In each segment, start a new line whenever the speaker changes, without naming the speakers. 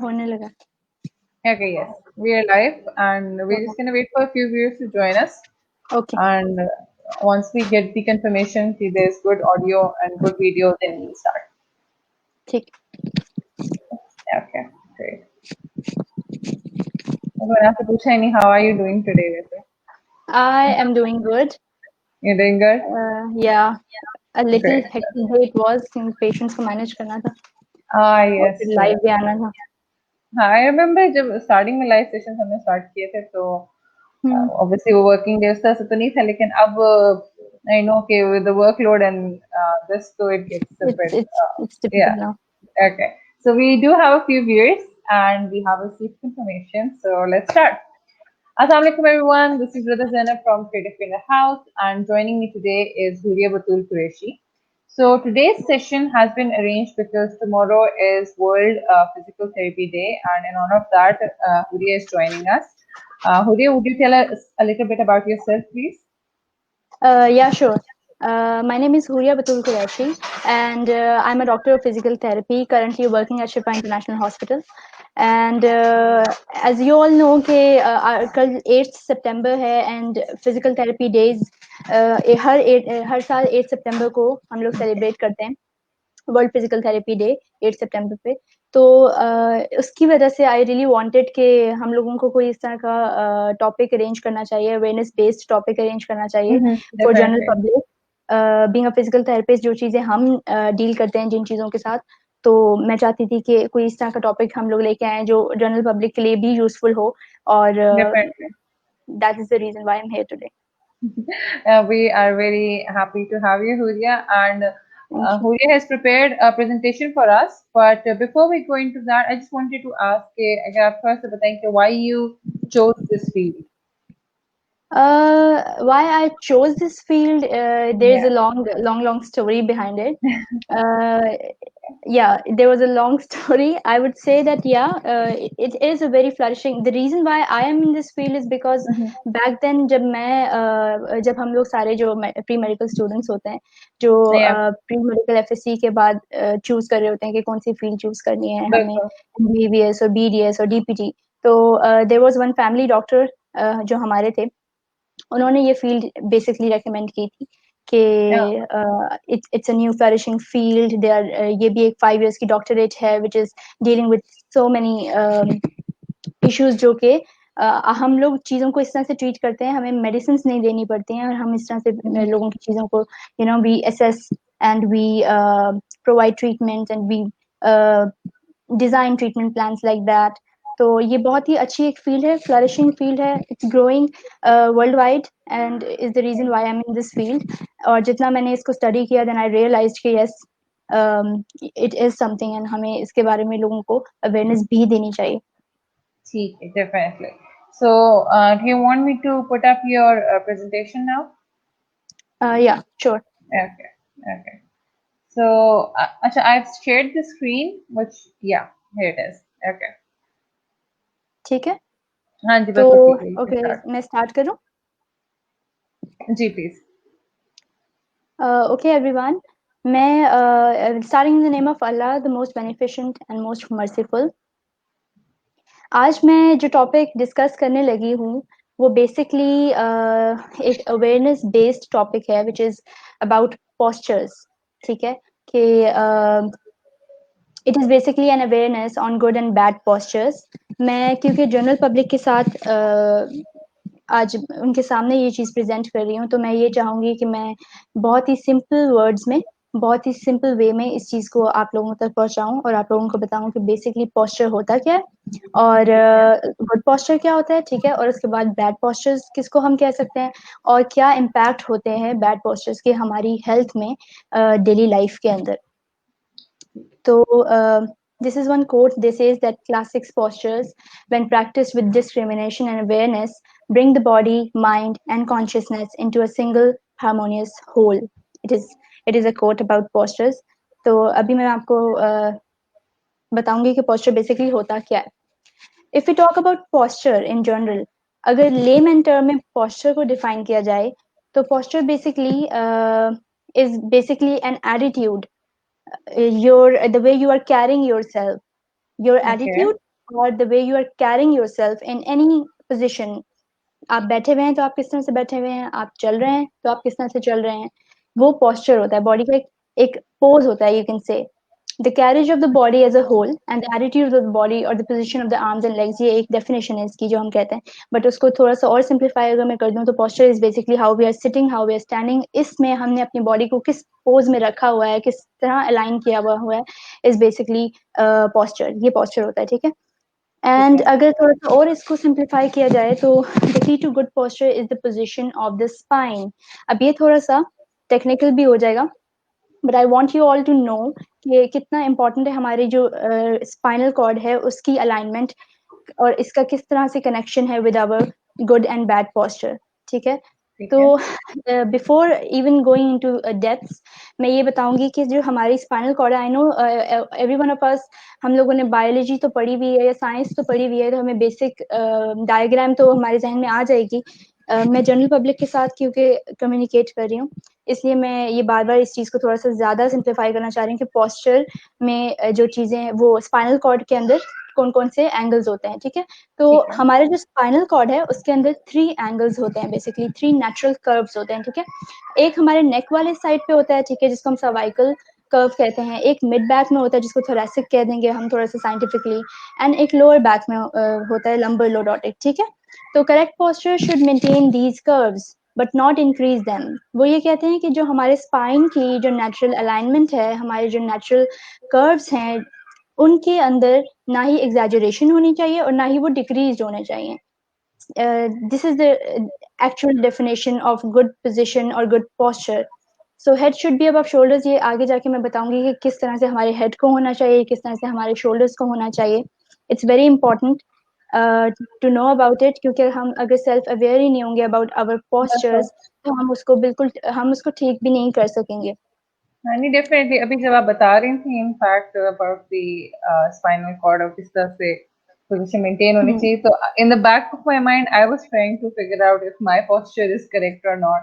होने लगा.
Okay, yes, we are live, and we're just gonna wait for a few viewers to join us.
Okay.
And once we get the confirmation that there's good audio and good video, then we'll start.
ठीक.
Okay, great. How are you doing today, Vipin?
I am doing good.
You're doing good?
Yeah, a little
Great.
hectic day it was since patients को manage करना था और
Yes.
फिर live भी आना था.
हाँ, I remember जब starting में live sessions हमने start किए थे तो obviously वो working days था तो नहीं था लेकिन अब I know okay with the workload and this so it gets a bit
It's difficult
yeah.
now.
Okay, so we do have a few viewers and we have received information, so let's start. Assalamu alaikum everyone, this is Brother Zainab from Creative in the House and joining me today is Huria Batul Qureshi. So today's session has been arranged because tomorrow is World Physical Therapy Day and in honor of that, Huria is joining us. Huria, would you tell us a little bit about yourself, please?
Yeah, sure. My name is Huria Batul Qureshi, and I'm a doctor of physical therapy, currently working at Shifa International Hospital. And as you all know कि कल 8 सितंबर है and physical therapy days हर साल 8 सितंबर को हम लोग celebrate करते हैं world physical therapy day 8 सितंबर पे. तो उसकी वजह से आई रियली वांटेड कि हम लोगों को कोई इस तरह का टॉपिक अरेंज करना चाहिए, अवेयरनेस बेस्ड टॉपिक अरेंज करना चाहिए for general public. Being a physical therapist जो चीज़ें हम डील करते हैं जिन चीज़ों के साथ, तो मैं चाहती थी कि कोई इस तरह का टॉपिक हम लोग लेके आए जो जनरल पब्लिक के लिए भी यूजफुल हो और that is the reason why I am here today.
We are very happy to have you, Huria, and Huria has prepared a presentation for us. But before we go into that, I just wanted to ask, अगर आप थोड़ा सा बताएं कि why you chose this field?
Why I chose this field, there's a long story behind it. Yeah, there was a long story. I would say that it is a very flourishing. The reason why I am in this field is because back then जब हम लोग सारे जो pre medical students होते हैं जो pre medical FSc के बाद चूज कर रहे होते हैं कि कौन सी फील्ड चूज करनी है हमें, बीबीएस और बीडीएस और डीपीटी. तो there was one family doctor जो हमारे थे, उन्होंने ये फील्ड बेसिकली रेकमेंड की थी कि it's a new flourishing field. They are ये भी एक 5 years की डॉक्टरेट है which is dealing with so many issues जो कि हम लोग चीज़ों को इस तरह से ट्रीट करते हैं, हमें मेडिसिन नहीं देनी पड़ती हैं और हम इस तरह से लोगों की चीज़ों को we assess and we provide treatment and we design treatment plans like that. तो ये बहुत ही अच्छी एक फील्ड है, फ्लरिशिंग फील्ड है, it's growing worldwide and is the reason why I am in this field. और जितना मैंने इसको स्टडी किया देन आई रियलाइज्ड कि yes it is something and हमें इसके बारे में लोगों को अवेयरनेस भी देनी चाहिए.
ठीक है, definitely. So, do you want me to put up your presentation now?
Yeah, sure.
Okay. So, I've shared the screen, which here it is. Okay.
ठीक है.
हाँ जी,
तो
बिल्कुल ठीक है.
ओके, मैं स्टार्ट करूं?
जी प्लीज.
Okay everyone, मैं starting in the name of Allah, the most beneficent and most merciful. आज मैं जो टॉपिक डिस्कस करने लगी हूँ वो बेसिकली एक अवेयरनेस बेस्ड टॉपिक है विच इज अबाउट पोस्चर्स. ठीक है कि it is basically an awareness on good and bad postures. मैं क्योंकि जनरल पब्लिक के साथ आज उनके सामने ये चीज़ प्रेजेंट कर रही हूँ तो मैं ये चाहूँगी कि मैं बहुत ही सिंपल वर्ड्स में, बहुत ही सिंपल वे में इस चीज़ को आप लोगों तक पहुँचाऊँ और आप लोगों को बताऊँ कि बेसिकली पोस्चर होता क्या है और गुड पोस्चर क्या होता है. ठीक है, और उसके बाद बैड पोस्चर्स किसको हम कह सकते हैं और क्या इम्पैक्ट होते हैं बैड पोस्चर्स के हमारी हेल्थ में डेली लाइफ के अंदर. तो this is one quote. This says that classic postures, when practiced with discrimination and awareness, bring the body, mind, and consciousness into a single harmonious whole. It is a quote about postures. तो अभी मैं आपको बताऊंगी कि posture basically होता क्या है. If we talk about posture in general, अगर layman term में posture को define किया जाए तो posture basically is basically an attitude, the way you are carrying yourself, your attitude और the way you are carrying yourself in any position. आप बैठे हुए हैं तो आप किस तरह से बैठे हुए हैं, आप चल रहे हैं तो आप किस तरह से चल रहे हैं, वो पोस्चर होता है बॉडी का, एक पोज होता है, you can say the carriage of the body as a whole and the attitude of the body और the position of the arms and legs, ये एक डेफिनेशन है इसकी जो हम कहते हैं। बट उसको थोड़ा सा और सिंप्लीफाई अगर मैं कर दूं तो posture is basically how we are sitting, how we are standing, इसमें हमने अपनी बॉडी को किस पोज में रखा हुआ है, किस तरह अलाइन किया हुआ है, इज बेसिकली पोस्चर, ये पोस्चर होता है, ठीक है।
ठीक
एंड
है।
अगर थोड़ा सा और इसको सिंप्लीफाई किया जाए तो the key to good posture is the position of the spine. अब ये थोड़ा सा टेक्निकल भी हो जाएगा, but I want you all to know कि कितना इम्पोर्टेंट है हमारी जो स्पाइनल कॉर्ड है उसकी अलाइनमेंट, और इसका किस तरह से कनेक्शन है with our good and bad posture, ठीक है।
ठीक
तो
है।
Before even going into depths, मैं ये बताऊंगी कि जो हमारी स्पाइनल कॉर्ड है, I know every one of us, हम लोगों ने बायोलॉजी तो पढ़ी हुई है या साइंस तो पढ़ी हुई है, तो हमें बेसिक डायग्राम तो हमारे जहन में आ जाएगी। मैं जनरल पब्लिक के साथ क्योंकि कम्युनिकेट कर रही हूँ, इसलिए मैं ये बार बार इस चीज़ को थोड़ा सा ज़्यादा सिंप्लीफाई करना चाह रही हूँ कि पोस्चर में जो चीज़ें हैं वो स्पाइनल कॉर्ड के अंदर कौन कौन से एंगल्स होते हैं, ठीक है। तो
ठीक है।
हमारे जो स्पाइनल कॉर्ड है उसके अंदर 3 एंगल्स होते हैं, बेसिकली 3 नेचुरल कर्व्स होते हैं, ठीक है। एक हमारे नेक वाले साइड पे होता है, ठीक है, जिसको हम सर्वाइकल कर्व कहते हैं। एक मिड बैक में होता है जिसको थोरेसिक कह देंगे हम थोड़ा सा साइंटिफिकली, एंड एक लोअर बैक में होता है लंबर लोडोटिक, ठीक है। तो correct posture should maintain these curves but not increase them. वो ये कहते हैं कि जो हमारे स्पाइन की जो नेचुरल अलाइनमेंट है, हमारे जो नेचुरल कर्व्स हैं, उनके अंदर ना ही एग्जैजरेशन होनी चाहिए और ना ही वो डिक्रीज होने चाहिए। This is the actual definition of good position और good posture. So head should be above shoulders, ये आगे जाके मैं बताऊंगी कि किस तरह से हमारे हेड को होना चाहिए, किस तरह से हमारे शोल्डर्स को होना चाहिए। It's very important to know about it, क्योंकि हम अगर सेल्फ अवेयर ही नहीं होंगे अबाउट आवर पोस्चर्स तो हम उसको ठीक भी नहीं कर सकेंगे।
हाँ नहीं, डेफिनेटली अभी जब आप बता रही थी in fact about the spinal cord और किस तरह से पोजीशन मेंटेन होनी चाहिए, तो in the back of my mind I was trying to figure out if my posture is correct और not,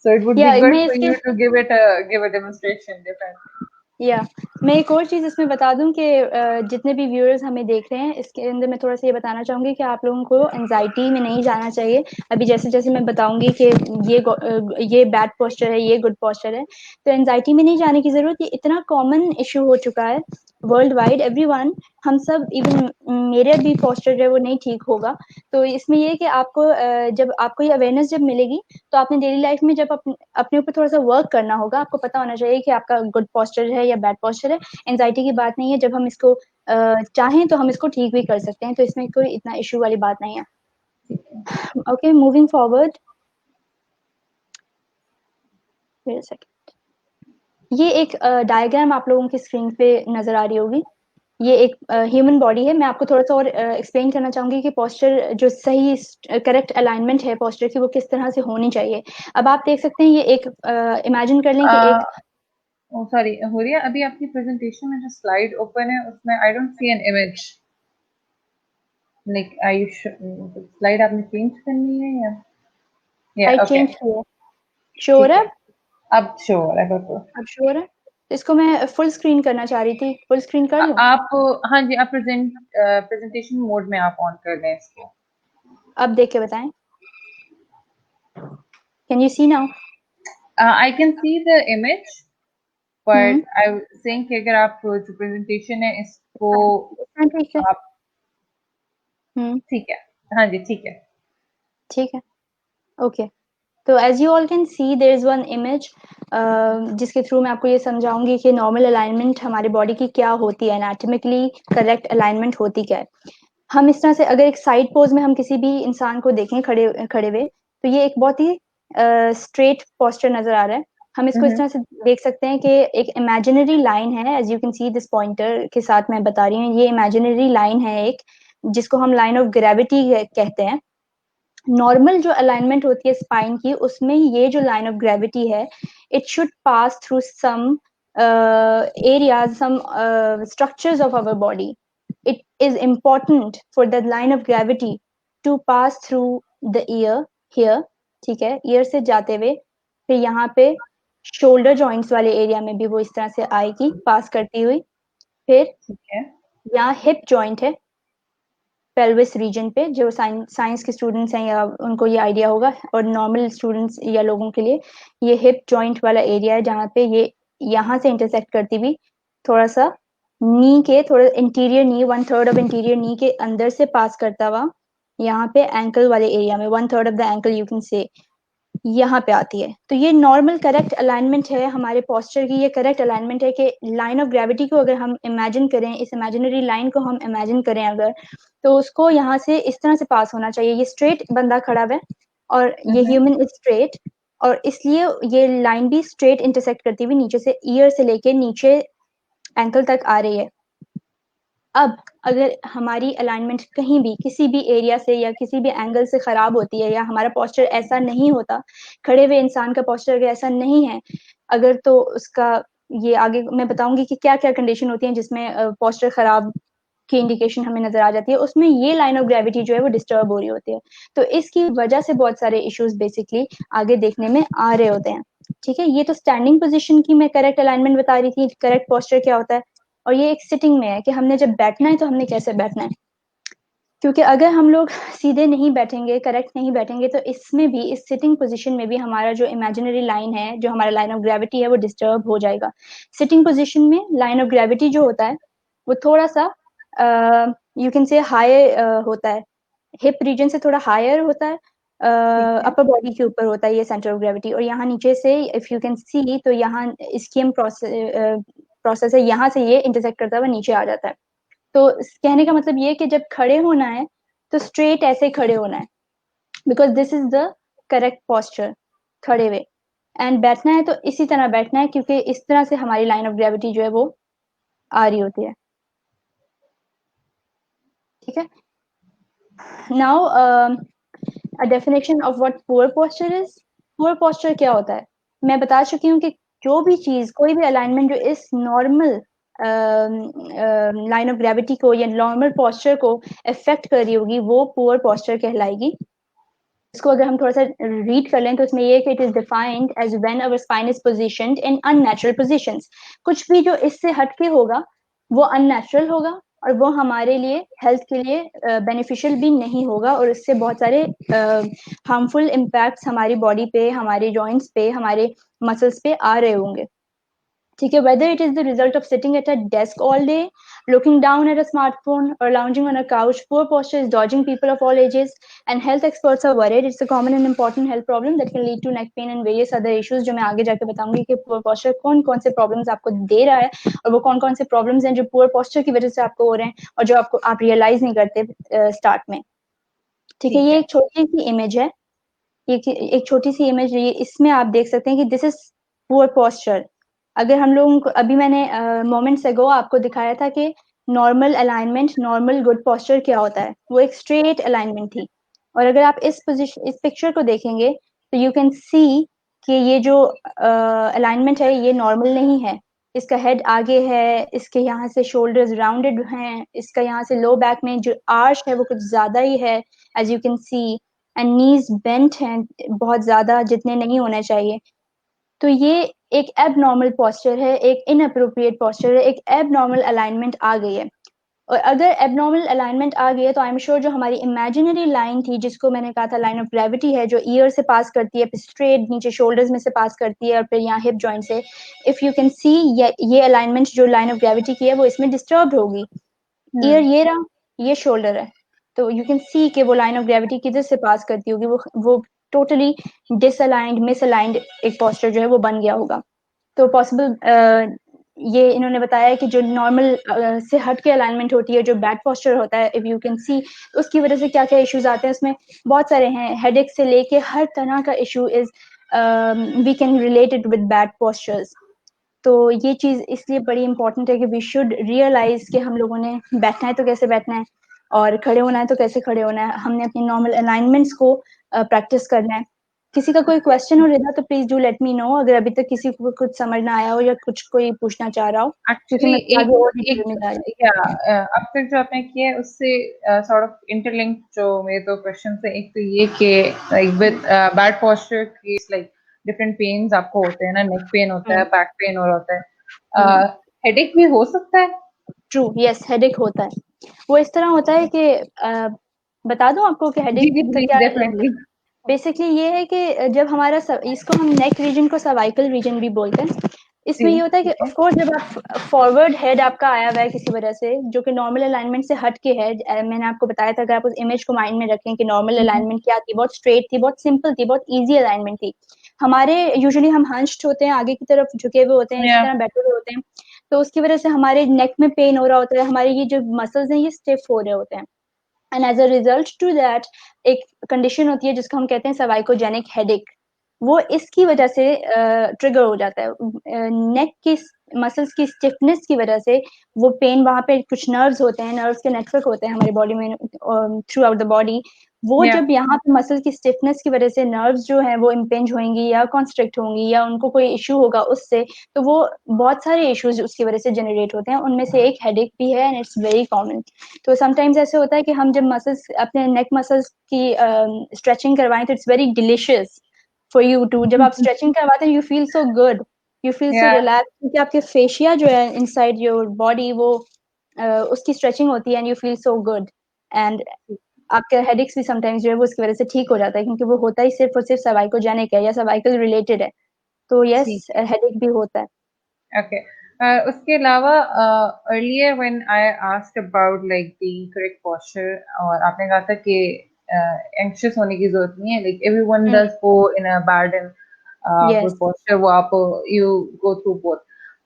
so it would be
या
गुड
मैं
फॉर
इसके
you to give a demonstration definitely.
या मैं एक और चीज इसमें बता दूं कि जितने भी व्यूअर्स हमें देख रहे हैं इसके अंदर मैं थोड़ा सा ये बताना चाहूंगी कि आप लोगों को एंजाइटी में नहीं जाना चाहिए। अभी जैसे जैसे मैं बताऊंगी कि ये बैड पोस्चर है, ये गुड पोस्चर है, तो एंजाइटी में नहीं जाने की जरूरत। ये इतना कॉमन इशू हो चुका है वर्ल्ड वाइड, एवरीवन, हम सब, इवन मेरे भी पोस्चर है वो नहीं ठीक होगा। तो इसमें ये है कि आपको जब आपको ये अवेयरनेस जब मिलेगी तो आपने डेली लाइफ में जब अपने ऊपर थोड़ा सा वर्क करना होगा, आपको पता होना चाहिए कि आपका गुड पोस्चर है या बैड पोस्चर है। एंजाइटी की बात नहीं है, जब हम इसको चाहें तो हम इसको ठीक भी कर सकते हैं, तो इसमें कोई इतना इशू वाली बात नहीं है। Okay, moving forward, wait a second. ये एक डायग्राम आप लोगों की स्क्रीन पे नजर आ रही होगी। ये एक ह्यूमन बॉडी है। मैं आपको थोड़ा सा और एक्सप्लेन करना चाहूंगी कि पोस्चर जो सही करेक्ट अलाइनमेंट है पोस्चर की वो किस तरह से होनी चाहिए। अब आप देख सकते हैं ये एक इमेजिन कर लें कि एक
सॉरी हुरिया, अभी आपकी प्रेजेंटेशन में जो स्लाइड ओपन है उसमें I don't see an image, like I slide आपने चेंज करनी है या
लाइट
ओके।
चेंज किया, शो हो
ठीक
रहा
है,
है?
अब शो हो रहा है बिल्कुल।
अब शो हो रहा है, तो इसको मैं फुल स्क्रीन करना चाह रही थी, फुल स्क्रीन कर लूं?
आप, हाँ जी, आप प्रेजेंटेशन मोड में आप ऑन कर दें इसको।
अब देख के बताएं, can you see now?
I can see the image,
hmm,
but I saying कि अगर आप जो प्रेजेंटेशन है इसको
हाँ ठीक है।
आप,
हम्म,
ठीक है, हाँ जी ठीक है।
ठीक है, ओके। तो as you all can see there is one image जिसके थ्रू मैं आपको ये समझाऊंगी कि नॉर्मल अलाइनमेंट हमारी बॉडी की क्या होती है, एनाटॉमिकली करेक्ट अलाइनमेंट होती क्या है। हम इस तरह से अगर एक साइड पोज में हम किसी भी इंसान को देखें खड़े खड़े हुए, तो ये एक बहुत ही स्ट्रेट पोस्चर नजर आ रहा है। हम इसको इस तरह से देख सकते हैं कि एक इमेजिनरी लाइन है, as you can see this pointer के साथ मैं बता रही हूँ, ये इमेजिनरी लाइन है एक, जिसको हम लाइन ऑफ ग्रेविटी कहते हैं। नॉर्मल जो अलाइनमेंट होती है स्पाइन की, उसमें ये जो लाइन ऑफ ग्रेविटी है, it should pass through some areas, some structures of our body. It is important for the line of gravity to pass through the ear here, ठीक है, ईयर से जाते हुए फिर यहाँ पे शोल्डर जॉइंट्स वाले एरिया में भी वो इस तरह से आएगी पास करती हुई। फिर
ठीक है।
यहाँ हिप जॉइंट है, पेल्विस रीजन पे, जो साइंस के स्टूडेंट्स हैं या उनको ये आइडिया होगा, और नॉर्मल स्टूडेंट्स या लोगों के लिए ये हिप जॉइंट वाला एरिया है, जहाँ पे ये यहाँ से इंटरसेक्ट करती हुई थोड़ा सा नी के थोड़ा इंटीरियर नी, 1/3 ऑफ इंटीरियर नी के अंदर से पास करता हुआ यहाँ पे एंकल वाले एरिया में, 1/3 of the ankle you can से, यहाँ पे आती है। तो ये नॉर्मल करेक्ट अलाइनमेंट है हमारे पोस्चर की, ये करेक्ट अलाइनमेंट है कि लाइन ऑफ ग्रेविटी को अगर हम इमेजिन करें, इस इमेजिनरी लाइन को हम इमेजिन करें अगर, तो उसको यहाँ से इस तरह से पास होना चाहिए। ये स्ट्रेट बंदा खड़ा है और ये ह्यूमन इज स्ट्रेट, और इसलिए ये लाइन भी स्ट्रेट इंटरसेक्ट करती हुई नीचे से ईयर से लेके नीचे एंकल तक आ रही है। अब अगर हमारी अलाइनमेंट कहीं भी किसी भी एरिया से या किसी भी एंगल से खराब होती है, या हमारा पोस्चर ऐसा नहीं होता, खड़े हुए इंसान का पोस्चर अगर ऐसा नहीं है अगर, तो उसका ये आगे मैं बताऊंगी कि क्या क्या कंडीशन होती है जिसमें पोस्चर खराब की इंडिकेशन हमें नजर आ जाती है। उसमें ये लाइन ऑफ ग्रेविटी जो है वो डिस्टर्ब हो रही होती है, तो इसकी वजह से बहुत सारे इश्यूज बेसिकली आगे देखने में आ रहे होते हैं। ठीक है, ये तो स्टैंडिंग पोजीशन की मैं करेक्ट अलाइनमेंट बता रही थी, करेक्ट पोस्चर क्या होता है। और ये एक सिटिंग में है कि हमने जब बैठना है तो हमने कैसे बैठना है, क्योंकि अगर हम लोग सीधे नहीं बैठेंगे, करेक्ट नहीं बैठेंगे, तो इसमें भी, इस सिटिंग पोजीशन में भी हमारा जो इमेजिनरी लाइन है, जो हमारा लाइन ऑफ ग्रेविटी है, वो डिस्टर्ब हो जाएगा। सिटिंग पोजीशन में लाइन ऑफ ग्रेविटी जो होता है वो थोड़ा सा यू कैन से हायर होता है, हिप रीजन से थोड़ा हायर होता है, अपर बॉडी के ऊपर होता है ये सेंटर ऑफ ग्रेविटी, और यहाँ नीचे से इफ यू कैन सी तो यहाँ इस्कियम प्रोसेस है, यहाँ से ये इंटरसेक्ट करता हुआ नीचे आ जाता है। तो कहने का मतलब ये कि जब खड़े होना है तो स्ट्रेट ऐसे खड़े होना है, because this is the correct posture, खड़े हुए। एंड बैठना है तो इसी तरह बैठना है, क्योंकि इस तरह से हमारी लाइन ऑफ ग्रेविटी जो है वो आ रही होती है। ठीक है, now a definition of what poor posture is. Poor posture क्या होता है, मैं बता चुकी हूँ कि जो भी चीज, कोई भी अलाइनमेंट जो इस नॉर्मल लाइन ऑफ ग्रेविटी को या नॉर्मल पोस्चर को इफेक्ट कर रही होगी वो पुअर पोस्चर कहलाएगी। इसको अगर हम थोड़ा सा रीड कर लें तो इसमें ये कि it is defined as when our spine is positioned in unnatural positions. कुछ भी जो इससे हटके होगा वो अननेचुरल होगा, और वो हमारे लिए हेल्थ के लिए बेनिफिशियल भी नहीं होगा, और इससे बहुत सारे हार्मफुल इम्पैक्ट्स हमारी बॉडी पे, हमारे जॉइंट्स पे, हमारे मसल्स पे आ रहे होंगे। ठीक है, whether it is the result of sitting at a desk all day, looking down at a smartphone, or lounging on a couch, poor posture is dodging people of all ages, and health experts are worried it's a common and important health problem that can lead to neck pain and various other issues, जो मैं आगे जाके बताऊंगी कि poor posture कौन कौन से problems आपको दे रहा है, और वो कौन कौन से problems हैं जो poor posture की वजह से आपको हो रहे हैं और जो आपको आप realize नहीं करते start में। ठीक है, ये एक छोटी सी इमेज है, एक छोटी सी इमेज, ये इसमें आप देख सकते हैं कि दिस इज पुअर पोस्चर। अगर हम लोगों को, अभी मैंने मोमेंट्स अगो आपको दिखाया था कि normal alignment, normal good posture क्या होता है, वो एक स्ट्रेट अलाइनमेंट थी। और अगर आप इस पोजीशन, इस पिक्चर को देखेंगे तो यू कैन सी कि ये जो अलाइनमेंट है ये नॉर्मल नहीं है। इसका हेड आगे है, इसके यहाँ से शोल्डर्स राउंडेड हैं, इसका यहाँ से लो बैक में जो आर्च है वो कुछ ज्यादा ही है, as you can see, and knees bent हैं बहुत ज्यादा, जितने नहीं होने चाहिए। तो ये एक एबनॉर्मल पोस्चर है, एक इनअप्रोप्रिएट पोस्चर है, एक एबनॉर्मल अलाइनमेंट आ गई है। और अगर एबनॉर्मल अलाइनमेंट आ गई है तो आई एम श्योर जो हमारी इमेजिनरी लाइन थी, जिसको मैंने कहा था लाइन ऑफ ग्रेविटी है, जो ईयर से पास करती है, स्ट्रेट नीचे शोल्डर्स में से पास करती है और फिर यहाँ हिप जॉइंट से, इफ यू कैन सी ये अलाइनमेंट जो लाइन ऑफ ग्रेविटी की है वो इसमें डिस्टर्ब होगी। ईयर ये रहा, ये शोल्डर है, तो यू कैन सी कि वो लाइन ऑफ ग्रेविटी किधर से पास करती होगी, वो टोटली डिसअलाइंड, मिसअलाइंड एक पोस्चर जो है वो बन गया होगा। तो पॉसिबल ये इन्होंने बताया है कि जो नॉर्मल से हट के अलाइनमेंट होती है, जो बैड पोस्चर होता है, इफ यू कैन सी, उसकी वजह से क्या क्या इश्यूज आते हैं, उसमें बहुत सारे हैं, हेडेक से लेके हर तरह का issue is we can relate it with bad postures. तो ये चीज इसलिए बड़ी इंपॉर्टेंट है कि वी शुड रियलाइज कि हम लोगों ने बैठना है तो कैसे बैठना है, और खड़े होना है तो कैसे खड़े होना है, हमने अपनी नॉर्मल अलाइनमेंट्स को प्रैक्टिस करना है। किसी का कोई क्वेश्चन हो रहा तो please do let me no, अगर अभी तक किसी को कुछ समझ ना आया हो या कुछ कोई पूछना चाह रहा हो, क्योंकि
एक्चुअली
मैं आगे और
एक
डिटेल में जा रही
या अब तक जो आपने किया है उससे सॉर्ट ऑफ इंटरलिंक जो मेरे दो क्वेश्चन है, एक तो ये कि like with bad posture case like different pains आपको होते हैं ना, नेक पेन होता है, बैक पेन और होता है, हेडेक भी हो सकता है।
ट्रू, यस, हेडेक होता है। वो इस तरह होता है कि बता दूं आपको कि
जी
हेडेक
जी
का
प्लीज
क्या है।
डेफिनेटली।
बेसिकली ये है कि जब हमारा इसको हम नेक रीजन को सर्वाइकल रीजन भी बोलते हैं।
जी
इसमें ये होता है कि
ठीक है।
ऑफ कोर्स जब आप फॉरवर्ड हेड आपका आया हुआ है किसी वजह से जो कि नॉर्मल अलाइनमेंट से हट के है, मैंने आपको बताया था, अगर आप उस इमेज को माइंड में रखें कि नॉर्मल अलाइनमेंट क्या थी, बहुत स्ट्रेट थी, बहुत सिंपल थी, बहुत ईजी अलाइनमेंट थी। हमारे यूजुअली हम हंच्ड होते हैं, आगे की तरफ झुके हुए होते हैं, इसी
या
तरह बैठे हुए होते हैं, तो उसकी वजह से हमारे नेक में पेन हो रहा होता है, हमारे ये जो मसल्स हैं ये स्टिफ हो रहे होते हैं। And as a result to that एक कंडीशन होती है जिसको हम कहते हैं सर्वाइकोजेनिक हेडेक। वो इसकी वजह से ट्रिगर हो जाता है, नेक की मसल्स की स्टिफनेस की वजह से। वो पेन वहां पे कुछ नर्व्स होते हैं, नर्व्स के नेटवर्क होते हैं हमारी बॉडी में थ्रू आउट द बॉडी। वो
या
जब यहाँ पे मसल की स्टिफनेस की वजह से नर्व्स जो है वो इम्पेंज होंगी या कॉन्स्ट्रिक्ट होंगी या उनको कोई इश्यू होगा उससे, तो वो बहुत सारे इश्यूज उसकी वजह से जनरेट होते हैं, उनमें से एक हेडेक भी है एंड इट्स वेरी कॉमन। तो समटाइम्स ऐसे होता है कि हम जब मसल्स अपने नेक मसल्स की स्ट्रेचिंग करवाएं तो it's very delicious for you too, जब आप स्ट्रेचिंग करवाते हैं you feel so good, you feel so
या
रिलैक्स, क्योंकि आपके फेशिया जो है इनसाइड योर बॉडी वो उसकी स्ट्रेचिंग होती है and you feel so good. And आपका हेडेक्स भी समटाइम्स जो है वो उसकी वजह से ठीक हो जाता है, क्योंकि वो होता ही सिर्फ और सिर्फ सर्वाइकोजेनिक है या सर्वाइकल रिलेटेड है। तो यस,
ठीक है।
हेडेक भी होता है।
ओके। उसके अलावा earlier when I asked about like the correct posture, और आपने कहा था कि एंग्शियस होने की जरूरत नहीं है, like everyone does go in a bad and
yes.
Good posture, वो आप यू गो थ्रू बोथ।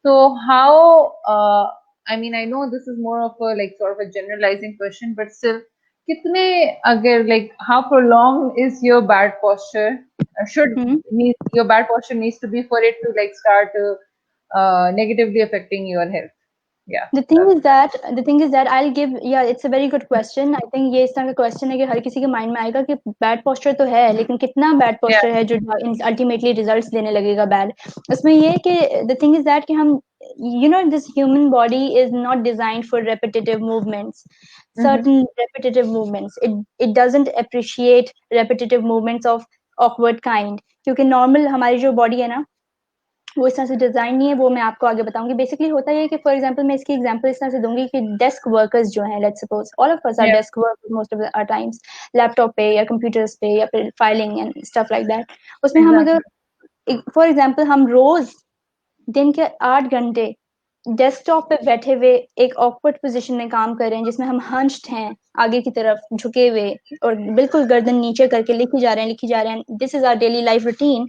तो how, I mean I know this is more of like sort of a generalising question, but still कितने, अगर like how prolong is your bad posture, should need your bad posture needs to be for it to like start negatively affecting your health? Yeah,
The thing is that I'll give, yeah, it's a very good question. I think ये इस तरह का question है कि हर किसी के mind में आएगा कि बैड पोस्चर तो है, लेकिन कितना बैड
yeah,
पोस्चर है जो अल्टीमेटली रिजल्ट्स देने लगेगा बैड। उसमें ये है कि द थिंग इज दैट कि हम, you know, this human body is not designed for repetitive movements,
mm-hmm.
certain repetitive movements. It doesn't appreciate repetitive movements of awkward kind, क्योंकि नॉर्मल हमारी जो बॉडी है ना वो इस तरह से डिजाइन नहीं है। वो मैं आपको आगे बताऊंगी। बेसिकली होता है कि फॉर एग्जांपल मैं इसकी एग्जांपल इस तरह से दूंगी कि डेस्क वर्कर्स जो हैं, let's suppose all of us are
Yeah,
desk workers most of the times, laptop पे या कंप्यूटर्स पे या फिर filing and stuff like that. उसमें हम अगर
exactly.
फॉर एग्जांपल हम रोज दिन के 8 घंटे डेस्कटॉप पे बैठे हुए एक ऑकवर्ड पोजीशन में काम कर रहे हैं, जिसमें हम हंच्ड हैं आगे की तरफ झुके हुए और बिल्कुल गर्दन नीचे करके लिखी जा रहे हैं, this is our daily life routine.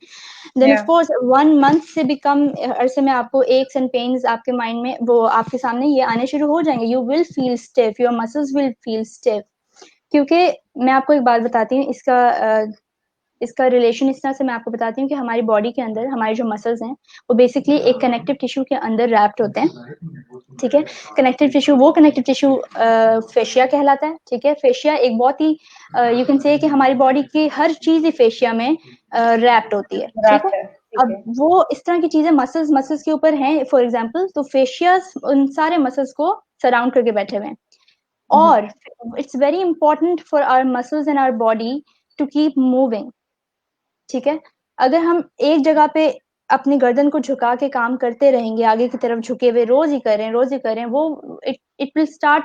Then of
Yeah,
course 1 month से बिकम अरसे में आपको एक्स एंड पेन्स आपके माइंड में वो आपके सामने ये आने शुरू हो जाएंगे। You will feel stiff, your muscles will feel stiff, क्योंकि मैं आपको एक बात बताती हूँ इसका रिलेशन इस तरह से मैं आपको बताती हूँ कि हमारी बॉडी के अंदर हमारे जो मसल्स हैं वो बेसिकली एक कनेक्टिव टिश्यू के अंदर रैप्ड होते हैं। ठीक है, कनेक्टिव टिश्यू फेशिया कहलाता है। ठीक है, फेशिया एक बहुत ही यू कैन से कि हमारी बॉडी की हर चीज ही फेशिया में रैप्ड होती है। ठीक है,
raptor, ठीक
अब
है।
वो इस तरह की चीजें मसल्स के ऊपर हैं फॉर एग्जाम्पल, तो फेशिया उन सारे मसल्स को सराउंड करके बैठे हुए हैं।
Mm-hmm.
और it's very important for our muscles and our body to keep moving. ठीक है, अगर हम एक जगह पे अपनी गर्दन को झुका के काम करते रहेंगे, आगे की तरफ झुके हुए रोज ही करें, वो it will start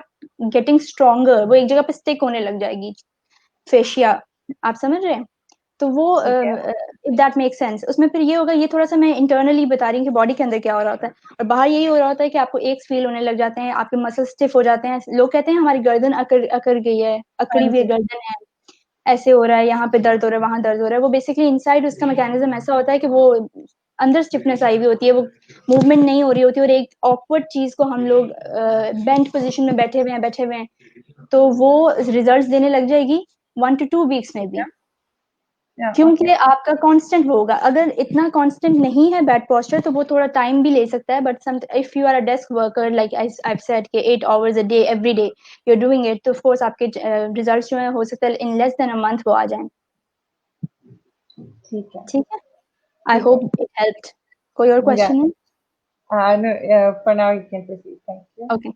getting stronger, वो एक जगह पे स्टिक होने लग जाएगी फेशिया। आप समझ रहे हैं? तो वो
ठीक है।
इफ दैट मेक सेंस, उसमें फिर ये होगा, ये थोड़ा सा मैं इंटरनली बता रही हूँ कि बॉडी के अंदर क्या हो रहा होता है, और बाहर यही हो रहा होता है कि आपको एक फील होने लग जाते हैं, आपके मसल स्टिफ हो जाते हैं। लोग कहते हैं हमारी गर्दन अकड़ गई है,
हाँ
अकड़ी हुई
जी।
गर्दन है, ऐसे हो रहा है, यहाँ पे दर्द हो रहा है, वहां दर्द हो रहा है। वो बेसिकली इनसाइड उसका मैकेनिज्म ऐसा होता है कि वो अंदर स्टिफनेस आई हुई होती है, वो मूवमेंट नहीं हो रही होती, और एक ऑकवर्ड चीज को हम लोग बेंट पोजीशन में बैठे हुए हैं, तो वो रिजल्ट्स देने लग जाएगी 1 to 2 वीक्स में भी।
Yeah, yeah,
क्योंकि
okay.
आपका कांस्टेंट वो होगा, अगर इतना कांस्टेंट नहीं है बैड पोस्चर तो वो थोड़ा टाइम भी ले सकता है, but some if you are a desk worker like I have said कि 8 hours a day every day you are doing it, तो ऑफ कोर्स आपके रिजल्ट्स जो है हो सकता है in less than a month वो आ जाएं।
ठीक है।
ठीक है, आई
ठीक है।
Hope it helped. कोई और
Yeah.
क्वेश्चन है?
No, for now you can proceed. Thank you.
Okay,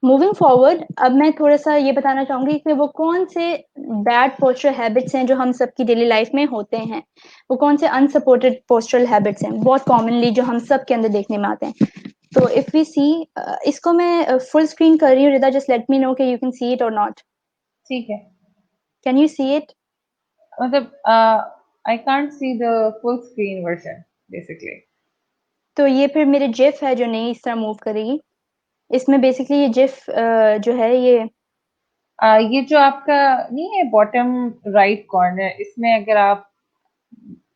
moving forward, अब मैं थोड़ा सा ये बताना चाहूंगी कि वो कौन से बैड पोस्चर हैबिट्स हैं जो हम सबकी डेली लाइफ में होते हैं, वो कौन से अनसपोर्टेड पोस्चरल हैबिट्स हैं बहुत कॉमनली जो हम सब के अंदर देखने में आते हैं। तो इफ वी सी, इसको मैं फुल स्क्रीन कर रही हूँ Rida, just let me know कि यू कैन सी इट और नॉट।
ठीक है।
Can you see it?
मतलब I can't see the full screen version basically.
तो ये फिर मेरे जिफ है जो नहीं इस तरह मूव करेगी। इसमें बेसिकली ये जिफ जो है
ये जो आपका नहीं है बॉटम राइट कॉर्नर, इसमें अगर आप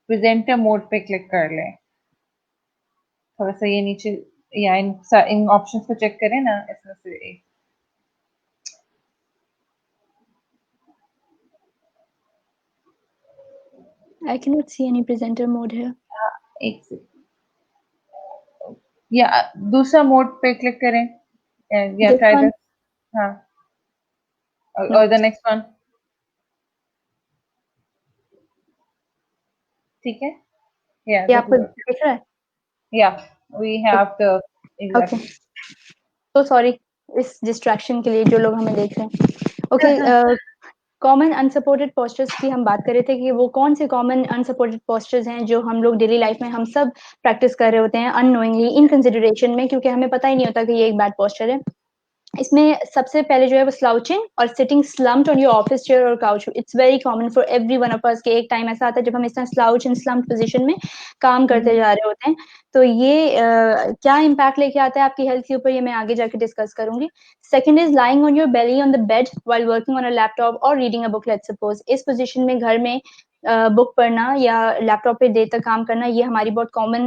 प्रेजेंटर मोड पे क्लिक कर लें, थोड़ा सा ये नीचे, या इन ऑप्शंस को चेक करें ना, इसमें से एक।
I can not see any presenter mode है।
एक से या दूसरा मोड पे क्लिक करें, या
दिस
ट्राई
वन?
दिस। हाँ,
नो।
और द नेक्स्ट वन। ठीक है, या
ये
दिस
आपको
इज,
दिख रहा है?
या we have the
okay,
exactly.
तो सॉरी इस डिस्ट्रैक्शन के लिए जो लोग हमें देख रहे हैं। ओके, कॉमन अनसपोर्टेड पोस्चर्स की हम बात कर रहे थे कि वो कौन से कॉमन अनसपोर्टेड पोस्चर्स हैं जो हम लोग डेली लाइफ में हम सब प्रैक्टिस कर रहे होते हैं अननोइंगली, इन कंसिडरेशन में, क्योंकि हमें पता ही नहीं होता कि ये एक बैड पोस्चर है। इसमें सबसे पहले जो है वो स्लाउचिंग और sitting slumped on your office chair और couch. It's very common for every one of us कि एक टाइम ऐसा आता है जब हम इस तरह स्लाउच इन स्लम्प्ड पोजीशन में काम करते जा रहे होते हैं। तो ये क्या इम्पैक्ट लेके आता है आपकी हेल्थ के ऊपर, ये मैं आगे जाके डिस्कस करूंगी। Second is lying on your belly on the bed while working on a laptop और reading a book, let's suppose. इस पोजीशन में घर में बुक पढ़ना या लैपटॉप पे देर तक काम करना, ये हमारी बहुत कॉमन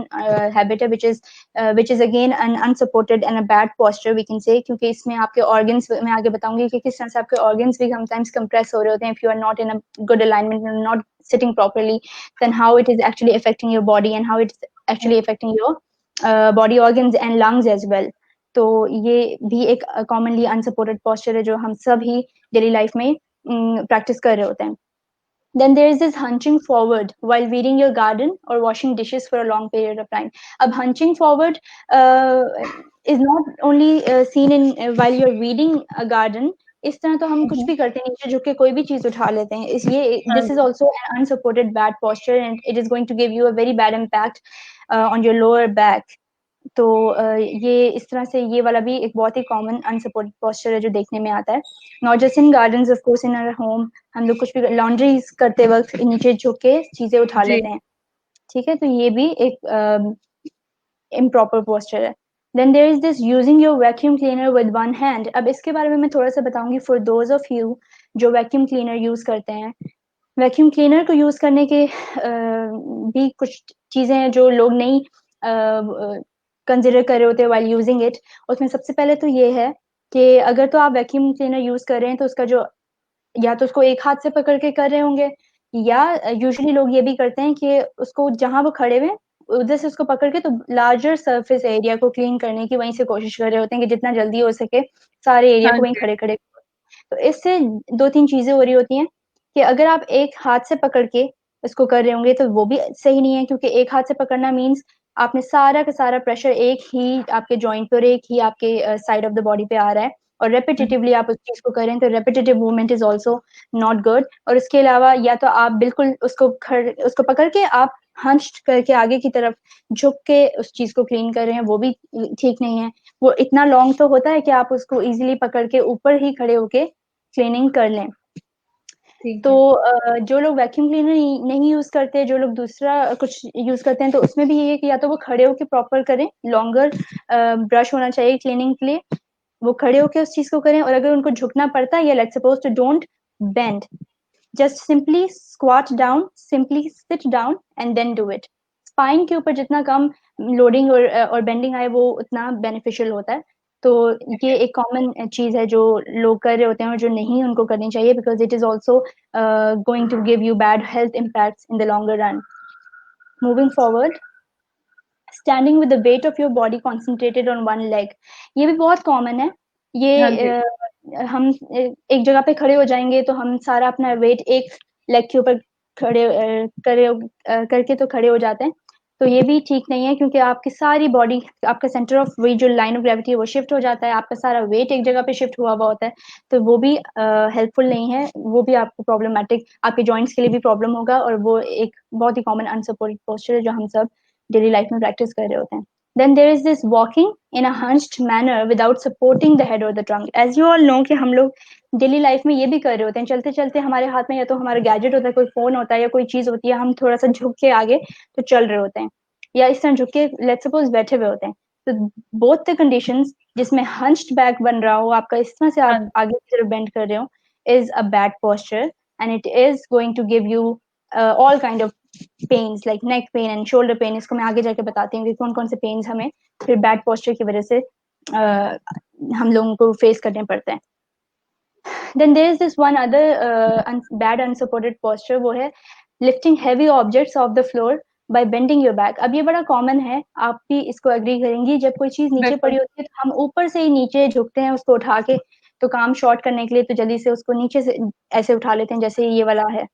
हैबिट है, which is again un unsupported and a bad posture we can say, क्योंकि इसमें आपके ऑर्गन्स, मैं आगे बताऊंगी कि किस तरह से आपके ऑर्गन्स भी समटाइम्स कंप्रेस हो रहे होते हैं if you are not in a good alignment, not sitting properly, then how it is actually affecting your body and how it is actually affecting your body organs and lungs as well. तो ये भी एक commonly unsupported posture है जो हम सब ही daily life में practice कर रहे होते हैं। Then there is this hunching forward while weeding your garden or washing dishes for a long period of time. Ab hunching forward is not only seen in while you're weeding a garden. इस तरह तो हम कुछ भी करते हैं, नीचे झुक के कोई भी चीज उठा लेते हैं, इसलिए this is also an unsupported bad posture and it is going to give you a very bad impact on your lower back. तो ये इस तरह से ये वाला भी एक बहुत ही कॉमन अनसपोर्टेड पोस्चर है जो देखने में आता है। Not just in gardens, of course in our home, हम लोग कुछ भी लॉन्ड्री करते वक्त नीचे झुक के चीजें उठा
जी।
लेते हैं, ठीक है, तो ये भी एक इम्प्रॉपर पोस्चर है। Then there is this using your vacuum cleaner with one hand. अब इसके बारे में मैं थोड़ा सा बताऊंगी फॉर दोज ऑफ यू जो वैक्यूम क्लीनर यूज करते हैं। वैक्यूम क्लीनर को यूज करने के भी कुछ चीजें हैं जो लोग नहीं कंसिडर कर रहे होते वाइल यूजिंग इट। उसमें सबसे पहले तो ये है कि अगर तो आप वैक्यूम क्लीनर यूज कर रहे हैं तो उसका जो, या तो उसको एक हाथ से पकड़ के कर रहे होंगे, या यूजुअली लोग ये भी करते हैं कि उसको जहां वो खड़े हुए उधर से उसको पकड़ के तो लार्जर सरफेस एरिया को क्लीन करने की वहीं से कोशिश कर रहे होते हैं कि जितना जल्दी हो सके सारे एरिया
हाँ
को वहीं
जी।
खड़े खड़े। तो इससे दो तीन चीजें हो रही होती हैं कि अगर आप एक हाथ से पकड़ के इसको कर रहे होंगे तो वो भी सही नहीं है, क्योंकि एक हाथ से पकड़ना मीन्स आपने सारा का सारा प्रेशर एक ही आपके जॉइंट पर, एक ही आपके साइड ऑफ द बॉडी पे आ रहा है, और रेपिटेटिवली आप उस चीज को करें तो repetitive movement is also not good. और इसके अलावा या तो आप बिल्कुल उसको पकड़ के आप हंच करके आगे की तरफ झुक के उस चीज को क्लीन कर रहे हैं, वो भी ठीक नहीं है। वो इतना लॉन्ग तो होता है कि आप उसको इजीली पकड़ के ऊपर ही खड़े होके क्लीनिंग कर लें।
ठीक
तो
है।
जो लोग वैक्यूम क्लीनर नहीं यूज करते, जो लोग दूसरा कुछ यूज करते हैं, तो उसमें भी ये है कि या तो वो खड़े होके प्रॉपर करें, लॉन्गर ब्रश होना चाहिए क्लीनिंग के लिए, वो खड़े होके उस चीज को करें। और अगर उनको झुकना पड़ता है, या let's suppose to don't bend, just simply squat down, simply sit down and then do it. Spine के ऊपर जितना कम लोडिंग और बेंडिंग आए वो उतना बेनिफिशियल होता है। तो ये एक कॉमन चीज है जो लोग कर रहे होते हैं और जो नहीं उनको करनी चाहिए, because it is also going to give you bad health impacts in the longer run. Moving forward, standing with the weight of your body concentrated on one leg, ये भी बहुत कॉमन है।
हाँ जी।
ये हम एक जगह पे खड़े हो जाएंगे तो हम सारा अपना वेट एक लेग के ऊपर करके तो खड़े हो जाते हैं। तो ये भी ठीक नहीं है, क्योंकि आपकी सारी बॉडी, आपका सेंटर ऑफ वेट जो लाइन ऑफ ग्रेविटी है वो शिफ्ट हो जाता है, आपका सारा वेट एक जगह पे शिफ्ट हुआ हुआ होता है। तो वो भी हेल्पफुल नहीं है, वो भी आपको प्रॉब्लमेटिक, आपके जॉइंट्स के लिए भी प्रॉब्लम होगा, और वो एक बहुत ही कॉमन अनसपोर्टेड पोस्चर है जो हम सब डेली लाइफ में प्रैक्टिस कर रहे होते हैं। Then there is this walking in a hunched manner without supporting the head or the trunk. As you all know कि हम लोग डेली लाइफ में ये भी कर रहे होते हैं, चलते चलते हमारे हाथ में या तो हमारा गैजेट होता है, कोई फोन होता है या कोई चीज होती है, हम थोड़ा सा झुक के आगे तो चल रहे होते हैं, या इस तरह झुक के लेट्स सपोज बैठे हुए होते हैं. तो बोथ द कंडीशंस जिसमें हंच्ड बैक बन रहा हो, आपका इस तरह से आप आगे की तरफ बेंड कर रहे हो, is a bad posture, and it is going to give you all kind of pains like neck pain and shoulder pain. इसको मैं आगे जाके बताती हूँ कि कौन कौन से पेन्स हमें फिर बैड पोस्चर की वजह से हम लोगों को फेस करने पड़ते हैं. Then there is this one other bad unsupported posture, वो है lifting heavy objects off the floor by bending your back. अब ये बड़ा कॉमन है, आप भी इसको एग्री करेंगी. जब कोई चीज नीचे पड़ी होती है तो हम ऊपर से ही नीचे झुकते हैं उसको उठा के, तो काम शॉर्ट करने के लिए तो जल्दी से उसको नीचे से ऐसे उठा लेते हैं, जैसे ये वाला है,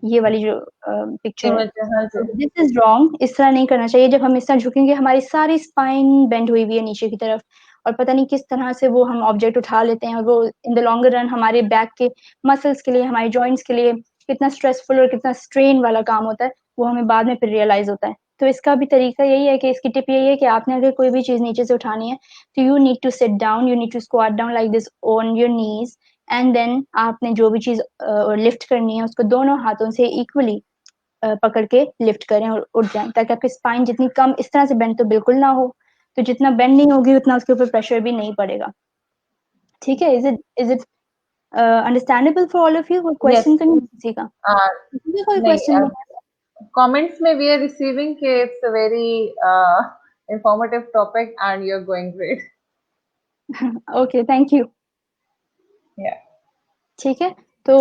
ये वाली जो पिक्चर है. दिस इज रॉन्ग, इस तरह नहीं करना चाहिए. जब हम इस तरह झुकेंगे हमारी सारी स्पाइन बेंड हुई हुई है नीचे की तरफ, और पता नहीं किस तरह से वो हम ऑब्जेक्ट उठा लेते हैं, और वो इन द लॉन्गर रन हमारे बैक के मसल्स के लिए, हमारे जॉइंट्स के लिए कितना स्ट्रेसफुल और कितना स्ट्रेन वाला काम होता है, वो हमें बाद में फिर रियलाइज होता है. तो इसका भी तरीका यही है कि इसकी टिप यही है कि आपने अगर कोई भी चीज नीचे से उठानी है तो you need to sit down, you need to squat down like this on your knees, and then आपने जो भी चीज लिफ्ट करनी है उसको दोनों हाथों से इक्वली पकड़ के लिफ्ट करें और उठ जाएं, ताकि आपकी स्पाइन जितनी कम, इस तरह से बेंड तो बिल्कुल ना हो, तो जितना बेंड नहीं होगी उतना उसके ऊपर प्रेशर भी नहीं पड़ेगा. ठीक है. Is it understandable for all of you? Question तो नहीं किसी का? किसी का कोई क्वेश्चन नहीं?
comments में we are receiving कि it's a very informative topic and you're going great.
Okay, thank you.
Yeah.
ठीक है. तो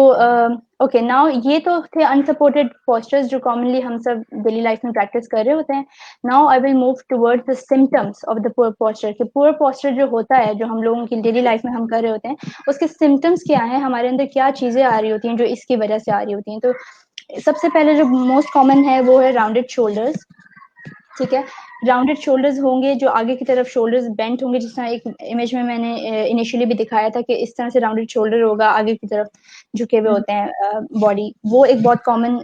ओके, नाउ ये तो थे अनसपोर्टेड पोस्चर्स जो कॉमनली हम सब डेली लाइफ में प्रैक्टिस कर रहे होते हैं. Now I will move towards the symptoms of the poor posture. कि पुअर पोस्चर जो होता है, जो हम लोगों की डेली लाइफ में हम कर रहे होते हैं, उसके सिम्टम्स क्या हैं, हमारे अंदर क्या चीजें आ रही होती हैं जो इसकी वजह से आ रही होती हैं. तो सबसे पहले जो मोस्ट कॉमन है वो है राउंडेड शोल्डर्स. ठीक है. राउंडेड शोल्डर्स होंगे, जो आगे की तरफ शोल्डर्स बेंट होंगे, जिस तरह एक इमेज में मैंने इनिशियली भी दिखाया था कि इस तरह से राउंडेड शोल्डर होगा, आगे की तरफ झुके हुए होते हैं बॉडी. वो एक बहुत कॉमन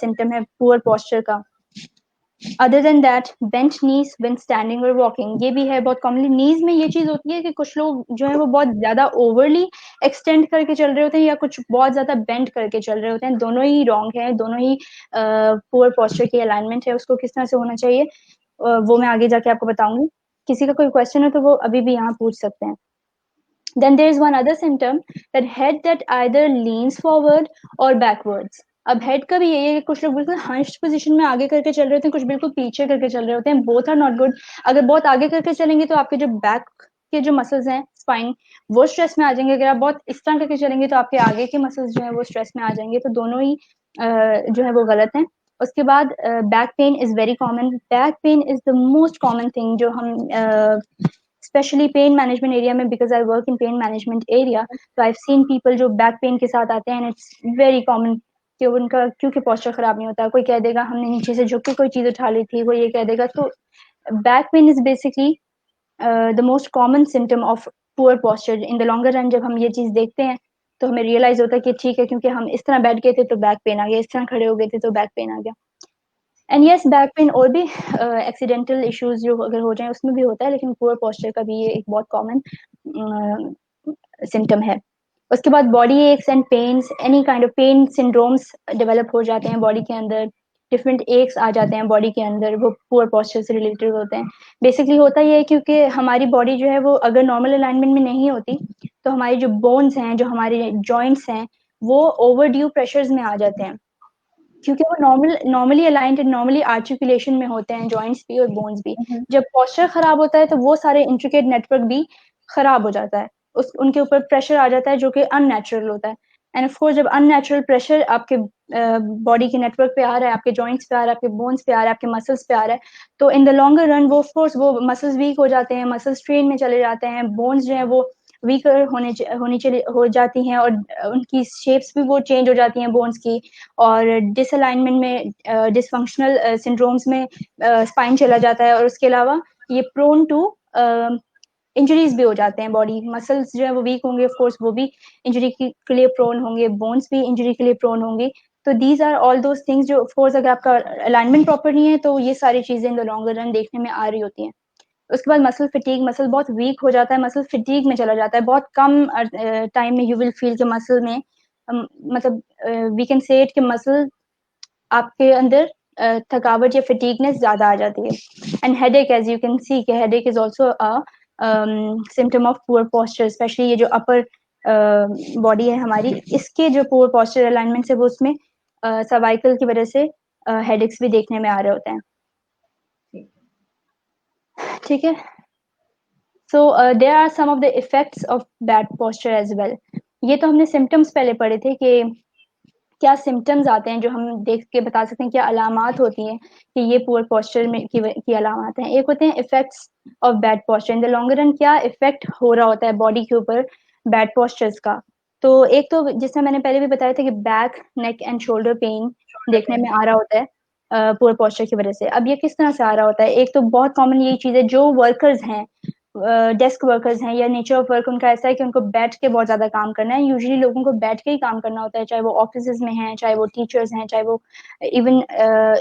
सिम्टम है पुअर पोस्चर का. Other than that, bent knees when standing और वॉकिंग, ये भी है बहुत कॉमनली. नीज में ये चीज होती है कि कुछ लोग जो है वो बहुत ज्यादा ओवरली एक्सटेंड करके चल रहे होते हैं, या कुछ बहुत ज्यादा बेंड करके चल रहे होते हैं. दोनों ही रॉन्ग है, दोनों ही पुअर पोस्चर की अलाइनमेंट है. उसको किस तरह से होना चाहिए वो मैं आगे जाके आपको बताऊंगी. किसी का कोई क्वेश्चन है तो वो अभी भी यहाँ पूछ सकते हैं. Then there is one other symptom, that head that either leans forward or backwards. अब हेड का भी यही है कि कुछ लोग बिल्कुल हंच्ड पोजीशन में आगे करके चल रहे होते हैं, कुछ बिल्कुल पीछे करके चल रहे होते हैं. Both are not good. अगर बहुत आगे करके चलेंगे तो आपके जो बैक के जो मसल्स हैं, स्पाइन, वो स्ट्रेस में आ जाएंगे. अगर आप बहुत इस तरह करके चलेंगे तो आपके आगे के मसल्स जो है वो स्ट्रेस में आ जाएंगे. तो दोनों ही जो है वो गलत हैं. उसके बाद back pain is very common. Back pain is the most common thing जो हम स्पेशली पेन मैनेजमेंट एरिया में, because I work in pain management area, तो आई सीन पीपल जो बैक पेन के साथ आते हैं, एंड इट्स वेरी कॉमन कि उनका क्योंकि पोस्चर खराब नहीं होता. कोई कह देगा हमने नीचे से झुक के कोई चीज उठा ली थी, कोई ये कह देगा. तो back pain is basically the most common symptom of poor posture. In the longer run जब हम ये चीज देखते हैं तो हमें रियलाइज होता है कि ठीक है, क्योंकि हम इस तरह बैठ गए थे तो बैक पेन आ गया, इस तरह खड़े हो गए थे तो बैक पेन आ गया. एंड यस, बैक पेन और भी एक्सीडेंटल इश्यूज जो अगर हो जाए उसमें भी होता है, लेकिन पुअर पोस्चर का भी ये एक बहुत कॉमन सिम्टम है. उसके बाद body aches and pains, any kind of pain syndromes develop हो जाते हैं बॉडी के अंदर. डिफरेंट एक्स आ जाते हैं बॉडी के अंदर, वो पुअर पोस्चर से रिलेटेड होते हैं. बेसिकली होता ये है क्योंकि हमारी बॉडी जो है वो अगर नॉर्मल अलाइनमेंट में नहीं होती तो हमारी जो बोन्स हैं, जो हमारे जॉइंट्स हैं, वो ओवर ड्यू प्रेशर्स में आ जाते हैं, क्योंकि वो normally aligned and normally articulation में होते हैं, जॉइंट्स भी और बोन्स भी. जब पोस्चर खराब होता है तो वो सारे इंट्रिकेट नेटवर्क भी खराब हो जाता है, उनके ऊपर प्रेशर आ जाता है जो कि अननेचुरल होता है. एंड ऑफ कोर्स जब अननेचुरल प्रेशर आपके बॉडी के नेटवर्क पे आ रहा है, आपके जॉइंट्स पे आ रहा है, आपके बोन्स पे आ रहा है, आपके मसल्स पे आ रहा है, तो इन द लॉन्गर रन वो ऑफ कोर्स वो मसल्स वीक हो जाते हैं, मसल स्ट्रेन में चले जाते हैं, बोन्स जो है वो वीकर होनी चली हो जाती हैं, और उनकी शेप्स भी वो चेंज हो जाती हैं बोन्स की, और डिसअलाइनमेंट में, डिसफंक्शनल सिंड्रोम्स में स्पाइन चला जाता है. और उसके अलावा ये प्रोन टू इंजरीज भी हो जाते हैं. बॉडी मसल्स जो है वो वीक होंगे, ऑफ कोर्स वो भी इंजरी के लिए प्रोन होंगे, बोन्स भी इंजरी के लिए प्रोन होंगी. तो these are all those things जो ऑफ कोर्स अगर आपका अलाइनमेंट प्रॉपर नहीं है तो ये सारी चीजें इन द लॉन्गर रन देखने में आ रही होती हैं। उसके बाद मसल फिटीग, मसल बहुत वीक हो जाता है, मसल फिटीग में चला जाता है, बहुत कम टाइम में यू विल फील कि मसल में मतलब वी कैन से इट कि मसल आपके अंदर थकावट या फिटीगनेस ज्यादा आ जाती है। And headache, as you can see कि headache is also a symptom of poor posture, specially ये जो अपर बॉडी है हमारी, इसके जो पुअर पोस्चर अलाइनमेंट से वो उसमें सर्वाइकल की वजह से हेडेक्स भी देखने में आ रहे होते हैं। ठीक है, so there are some of the effects of bad posture as well. ये तो हमने सिम्टम्स पहले पढ़े थे कि क्या सिम्टम्स आते हैं जो हम देख के बता सकते हैं, क्या अलामात होती हैं कि ये पुअर पोस्चर में की अलामात हैं। एक होते हैं effects of bad posture in the longer run, क्या इफेक्ट हो रहा होता है बॉडी के ऊपर बैड पोस्चर्स का। तो एक तो जिसमें मैंने पहले भी बताया था कि back, neck and shoulder pen देखने में आ रहा होता है पुअर पोस्चर की वजह से। अब ये किस तरह से आ रहा होता है, एक तो बहुत कॉमन यही चीज है, जो वर्कर्स हैं, डेस्क वर्कर्स हैं या नेचर ऑफ वर्क उनका ऐसा है कि उनको बैठ के बहुत ज्यादा काम करना है। यूजुअली लोगों को बैठ के ही काम करना होता है, चाहे वो ऑफिस में हैं, चाहे वो टीचर्स हैं, चाहे वो इवन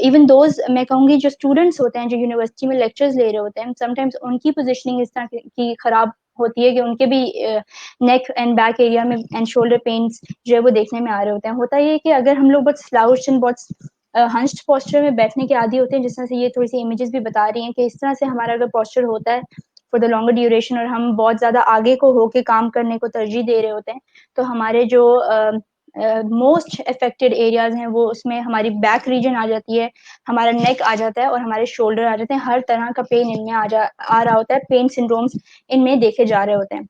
इवन दोज, मैं कहूंगी जो स्टूडेंट्स होते हैं जो यूनिवर्सिटी में लेक्चर्स ले रहे होते हैं, समटाइम्स उनकी पोजिशनिंग इस तरह की खराब होती है कि उनके भी नेक एंड बैक एरिया में एंड शोल्डर पेन्स जो है वो देखने में आ रहे होते हैं। होता ये है कि अगर हम लोग बहुत स्लाउच्ड एंड बहुत हंस्ड पोस्चर में बैठने के आदी होते हैं, जिस तरह से ये थोड़ी सी इमेजेस भी बता रही हैं कि इस तरह से हमारा अगर पोस्चर होता है फॉर द लॉन्गर ड्यूरेशन और हम बहुत ज्यादा आगे को होके काम करने को तरजीह दे रहे होते हैं, तो हमारे जो मोस्ट अफेक्टेड एरियाज हैं वो उसमें हमारी बैक रीजन आ जाती है, हमारा नेक आ जाता है और हमारे शोल्डर आ जाते हैं। हर तरह का पेन इनमें आ रहा होता है, पेन सिंड्रोम्स इनमें देखे जा रहे होते हैं।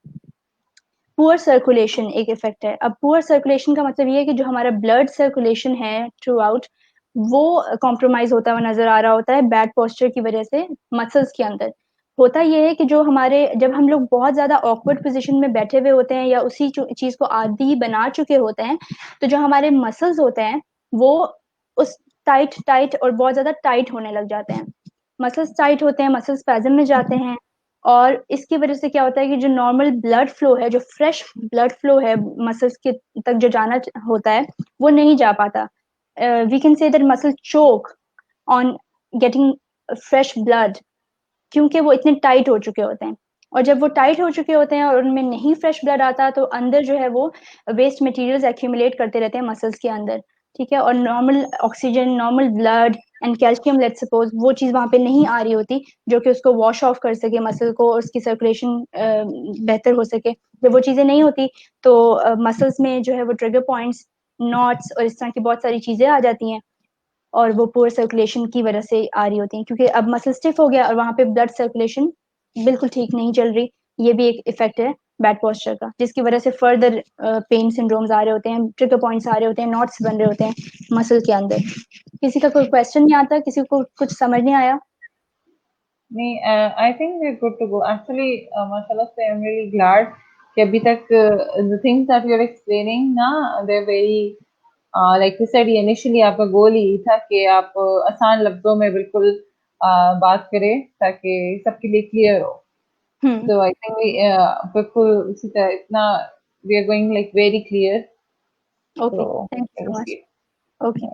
पुअर सर्कुलेशन एक इफेक्ट है। अब पुअर सर्कुलेशन का मतलब ये है कि जो हमारा ब्लड सर्कुलेशन है थ्रू आउट वो कॉम्प्रोमाइज होता हुआ नजर आ रहा होता है बैड पोस्चर की वजह से मसल्स के अंदर। होता ये है कि जो हमारे, जब हम लोग बहुत ज्यादा ऑकवर्ड पोजीशन में बैठे हुए होते हैं या उसी चीज को आदी बना चुके होते हैं, तो जो हमारे मसल्स होते हैं वो उस टाइट टाइट और बहुत ज्यादा टाइट होने लग जाते हैं। मसल्स टाइट होते हैं, मसल्स स्पैज़म में जाते हैं, और इसकी वजह से क्या होता है कि जो नॉर्मल ब्लड फ्लो है, जो फ्रेश ब्लड फ्लो है मसल्स के तक जो जाना होता है वो नहीं जा पाता। We can say that muscle choke on getting fresh blood, क्योंकि वो इतने टाइट हो चुके होते हैं। और जब वो टाइट हो चुके होते हैं और उनमें नहीं फ्रेश ब्लड आता, तो अंदर जो है वो वेस्ट मटेरियल्स एक्यूमुलेट करते रहते हैं मसल्स के अंदर। ठीक है, और normal oxygen, normal blood and calcium, let's suppose, वो चीज वहां पे नहीं आ रही होती जो कि उसको वॉश ऑफ कर सके मसल को और उसकी सर्कुलेशन बेहतर हो सके। जब वो चीजें नहीं होती तो मसल्स में जो है वो ट्रिगर पॉइंट्स, नॉट्स और इस तरह की बहुत सारी चीजें आ जाती हैं, और वो पुअर सर्कुलेशन की वजह से आ रही होती हैं, क्योंकि अब मसल स्टिफ हो गया और वहां पे ब्लड सर्कुलेशन बिल्कुल ठीक नहीं चल रही। ये भी एक इफेक्ट है बैड पोस्चर का, जिसकी वजह से फर्दर पेन सिंड्रोम्स आ रहे होते हैं, ट्रिगर पॉइंट्स आ रहे होते हैं, नॉट्स बन रहे होते हैं मसल के अंदर। किसी का कोई क्वेश्चन नहीं आता, किसी को कुछ समझ नहीं आया?
नहीं, I think we are good to go actually. माशाल्लाह से आई एम रियली ग्लैड कि अभी तक the things that you are explaining ना, they are very like you said, initially आपका गोल ही था कि आप आसान लफ्जों में बिल्कुल बात करें ताकि सबके लिए क्लियर हो। तो आई थिंक बिल्कुल उसी तरह इतना we are going like very clear.
Okay,
तो
thank you so much. Okay,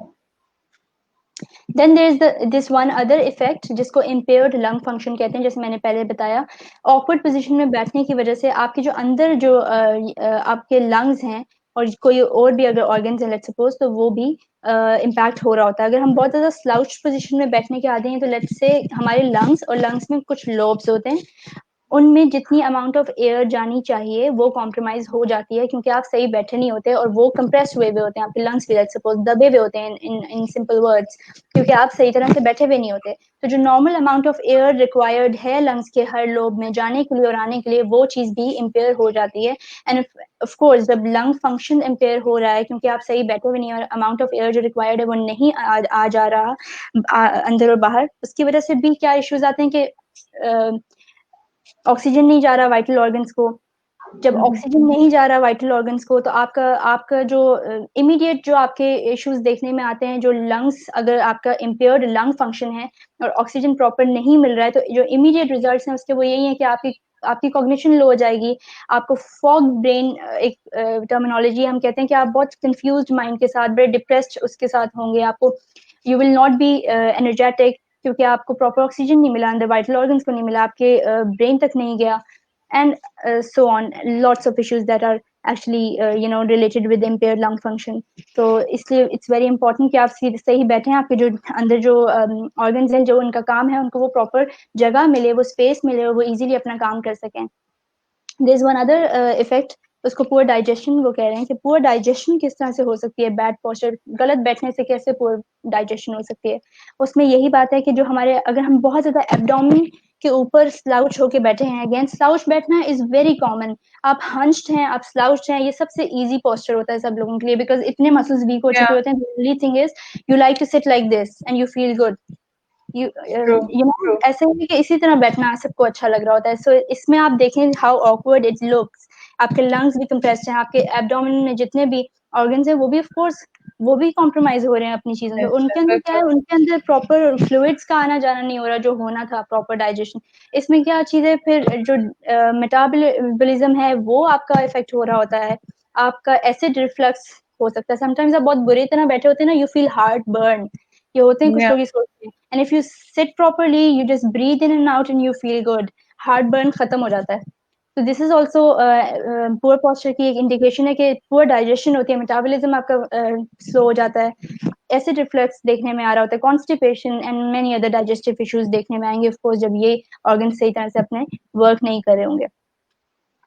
then there is this one other effect जिसको इम्पेयर्ड लंग फंक्शन कहते हैं। जैसे मैंने पहले बताया, ऑकवर्ड पोजीशन में बैठने की वजह से आपके जो अंदर जो आपके लंग्स हैं और कोई और भी अगर ऑर्गन्स हैं लेट्स सपोज, तो वो भी इम्पैक्ट हो रहा होता है। अगर हम बहुत ज़्यादा स्लाउच पोजीशन में बैठने के आते हैं तो लेट्स से हमारे लंग्स, और लंग्स में कुछ लोब्स होते हैं, उनमें जितनी अमाउंट ऑफ एयर जानी चाहिए वो कॉम्प्रोमाइज हो जाती है, क्योंकि आप सही बैठे नहीं होते और वो कंप्रेस हुए हुए होते हैं, आपके लंग्स भी लेट्स सपोज दबे हुए होते हैं इन सिंपल वर्ड्स, क्योंकि आप सही तरह से बैठे हुए नहीं होते। तो जो normal amount of air required है लंग्स के हर लोब में जाने के लिए और आने के लिए, वो चीज़ भी इम्पेयर हो जाती है। एंड ऑफ कोर्स जब लंग फंक्शन इम्पेयर हो रहा है क्योंकि आप सही बैठे हुए नहीं और अमाउंट ऑफ एयर जो रिक्वायर्ड है वो नहीं आ जा रहा अंदर और बाहर, उसकी वजह से भी क्या इश्यूज आते हैं कि ऑक्सीजन नहीं जा रहा वाइटल ऑर्गन्स को। जब ऑक्सीजन नहीं जा रहा वाइटल ऑर्गन्स को, तो आपका आपका जो इमीडिएट जो आपके इश्यूज देखने में आते हैं, जो लंग्स, अगर आपका इम्पेयर्ड लंग फंक्शन है और ऑक्सीजन प्रॉपर नहीं मिल रहा है, तो जो इमीडिएट रिजल्ट्स हैं उसके वो यही है कि आपकी आपकी कॉग्निशन लो हो जाएगी, आपको फॉग ब्रेन, एक टर्मिनोलॉजी हम कहते हैं कि आप बहुत कंफ्यूज्ड माइंड के साथ, बड़े डिप्रेस्ड उसके साथ होंगे, आपको you will not be energetic, क्योंकि आपको प्रॉपर ऑक्सीजन नहीं मिला, अंदर वाइटल ऑर्गन्स को नहीं मिला, आपके ब्रेन तक नहीं गया, and so on, lots of issues that are actually related with impaired lung function. तो इसलिए it's very important कि आप सही बैठे हैं, आपके जो अंदर जो organs हैं, जो उनका काम है, उनको वो proper जगह मिले, वो space मिले, वो easily अपना काम कर सकें. There is one other effect, उसको पुअर डाइजेशन वो कह रहे हैं कि पुअर डाइजेशन किस तरह से हो सकती है, बैड पोस्चर, गलत बैठने से कैसे पुअर डाइजेशन हो सकती है. उसमें यही बात है कि जो हमारे, अगर हम बहुत ज्यादा एब्डोमेन के ऊपर स्लाउच होके बैठे हैं, अगेन स्लाउच बैठना इज वेरी कॉमन, आप हंच्ड हैं, आप स्लाउच्ड हैं, ये सबसे इजी पोस्चर होता है सब लोगों के लिए, बिकॉज इतने मसल्स वीक हो चुके होते हैं. The only thing is you like to sit like this and you feel good, ऐसे ही कि इसी तरह बैठना सबको अच्छा लग रहा होता है. सो इसमें आप देखें हाउ ऑकवर्ड इट लुक्स, आपके लंग्स भी कंप्रेस्ड हैं, आपके एब्डोमेन में जितने भी ऑर्गन्स हैं वो भी ऑफ कोर्स वो भी कॉम्प्रोमाइज हो रहे हैं अपनी चीजों से. उनके अंदर क्या है, उनके अंदर प्रॉपर फ्लूइड्स का आना जाना नहीं हो रहा जो होना था, प्रॉपर डाइजेशन. इसमें क्या चीजें, फिर जो मेटाबॉलिज्म है वो आपका इफेक्ट हो रहा होता है, आपका एसिड रिफ्लक्स हो सकता है. समटाइम्स आप बहुत बुरी तरह बैठे होते हैं ना, यू फील हार्ट बर्न, ये होते हैं कुछ लोग सोचते हैं. And if you sit properly, you just breathe in and out and you feel good, heartburn खत्म हो जाता है. तो this is also poor posture की एक इंडिकेशन है कि पुअर डाइजेशन होती है, मेटाबॉलिज्म आपका स्लो हो जाता है, एसिड रिफ्लक्स देखने में आ रहा होता है, constipation and many other digestive issues देखने में आएंगे, ऑफ कोर्स जब ये ऑर्गन सही तरह से अपने वर्क नहीं कर रहे होंगे.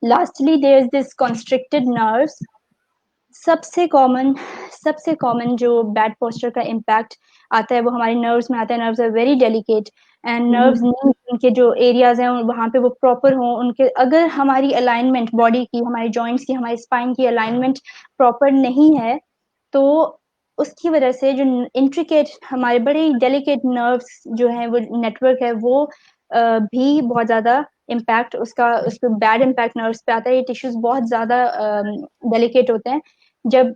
Lastly there is this constricted nerves. सबसे कॉमन जो बैड पोस्चर का इम्पैक्ट आता है वो हमारे नर्व्स में आता है. Nerves are very delicate and nerves उनके जो एरियाज हैं वहां पे वो प्रॉपर हों, उनके अगर हमारी अलाइनमेंट बॉडी की, हमारे जॉइंट्स की, हमारी स्पाइन की अलाइनमेंट प्रॉपर नहीं है, तो उसकी वजह से जो इंट्रिकेट हमारे बड़े डेलिकेट नर्व्स जो है वो नेटवर्क है वो भी बहुत ज्यादा इम्पैक्ट उसका बैड इम्पैक्ट नर्व्स पे आता है. ये टिश्यूज बहुत ज्यादा डेलिकेट होते हैं. जब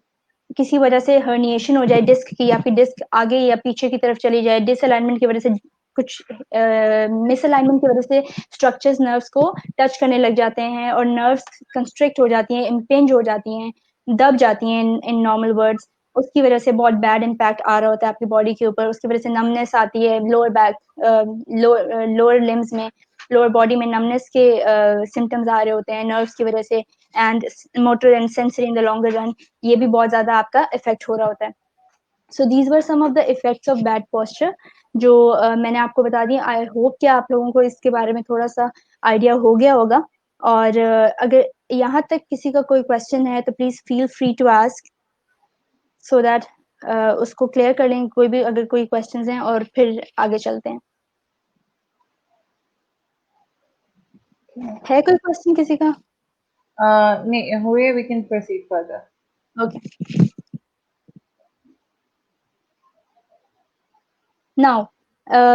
किसी वजह से हर्निएशन हो जाए डिस्क की, आपकी डिस्क आगे या पीछे की तरफ चली जाए, डिसअलाइनमेंट की वजह से, कुछ मिसअलाइनमेंट की वजह से स्ट्रक्चर्स नर्व्स को टच करने लग जाते हैं और नर्व्स कंस्ट्रिक्ट हो जाती हैं, इम्पिंज हो जाती हैं, दब जाती हैं इन नॉर्मल वर्ड्स. उसकी वजह से बहुत बैड इम्पैक्ट आ रहा होता है आपकी बॉडी के ऊपर. उसकी वजह से नमनेस आती है लोअर बैक, लोअर लिम्स में, लोअर बॉडी में नमनेस के सिम्टम्स आ रहे होते हैं नर्व्स की वजह से, and motor and sensory in the longer run, ये भी बहुत ज्यादा आपका इफेक्ट हो रहा होता है. So these were some of the effects of bad posture जो मैंने आपको बता दी. आई होप कि आप लोगों को इसके बारे में थोड़ा सा आइडिया हो गया होगा. और अगर यहाँ तक किसी का कोई क्वेश्चन है तो please feel free to ask, so that उसको क्लियर कर लेंगे कोई भी अगर कोई क्वेश्चंस हैं, और फिर आगे चलते हैं. है कोई क्वेश्चन किसी का?
नहीं हुए, we can proceed further.
Okay. Now,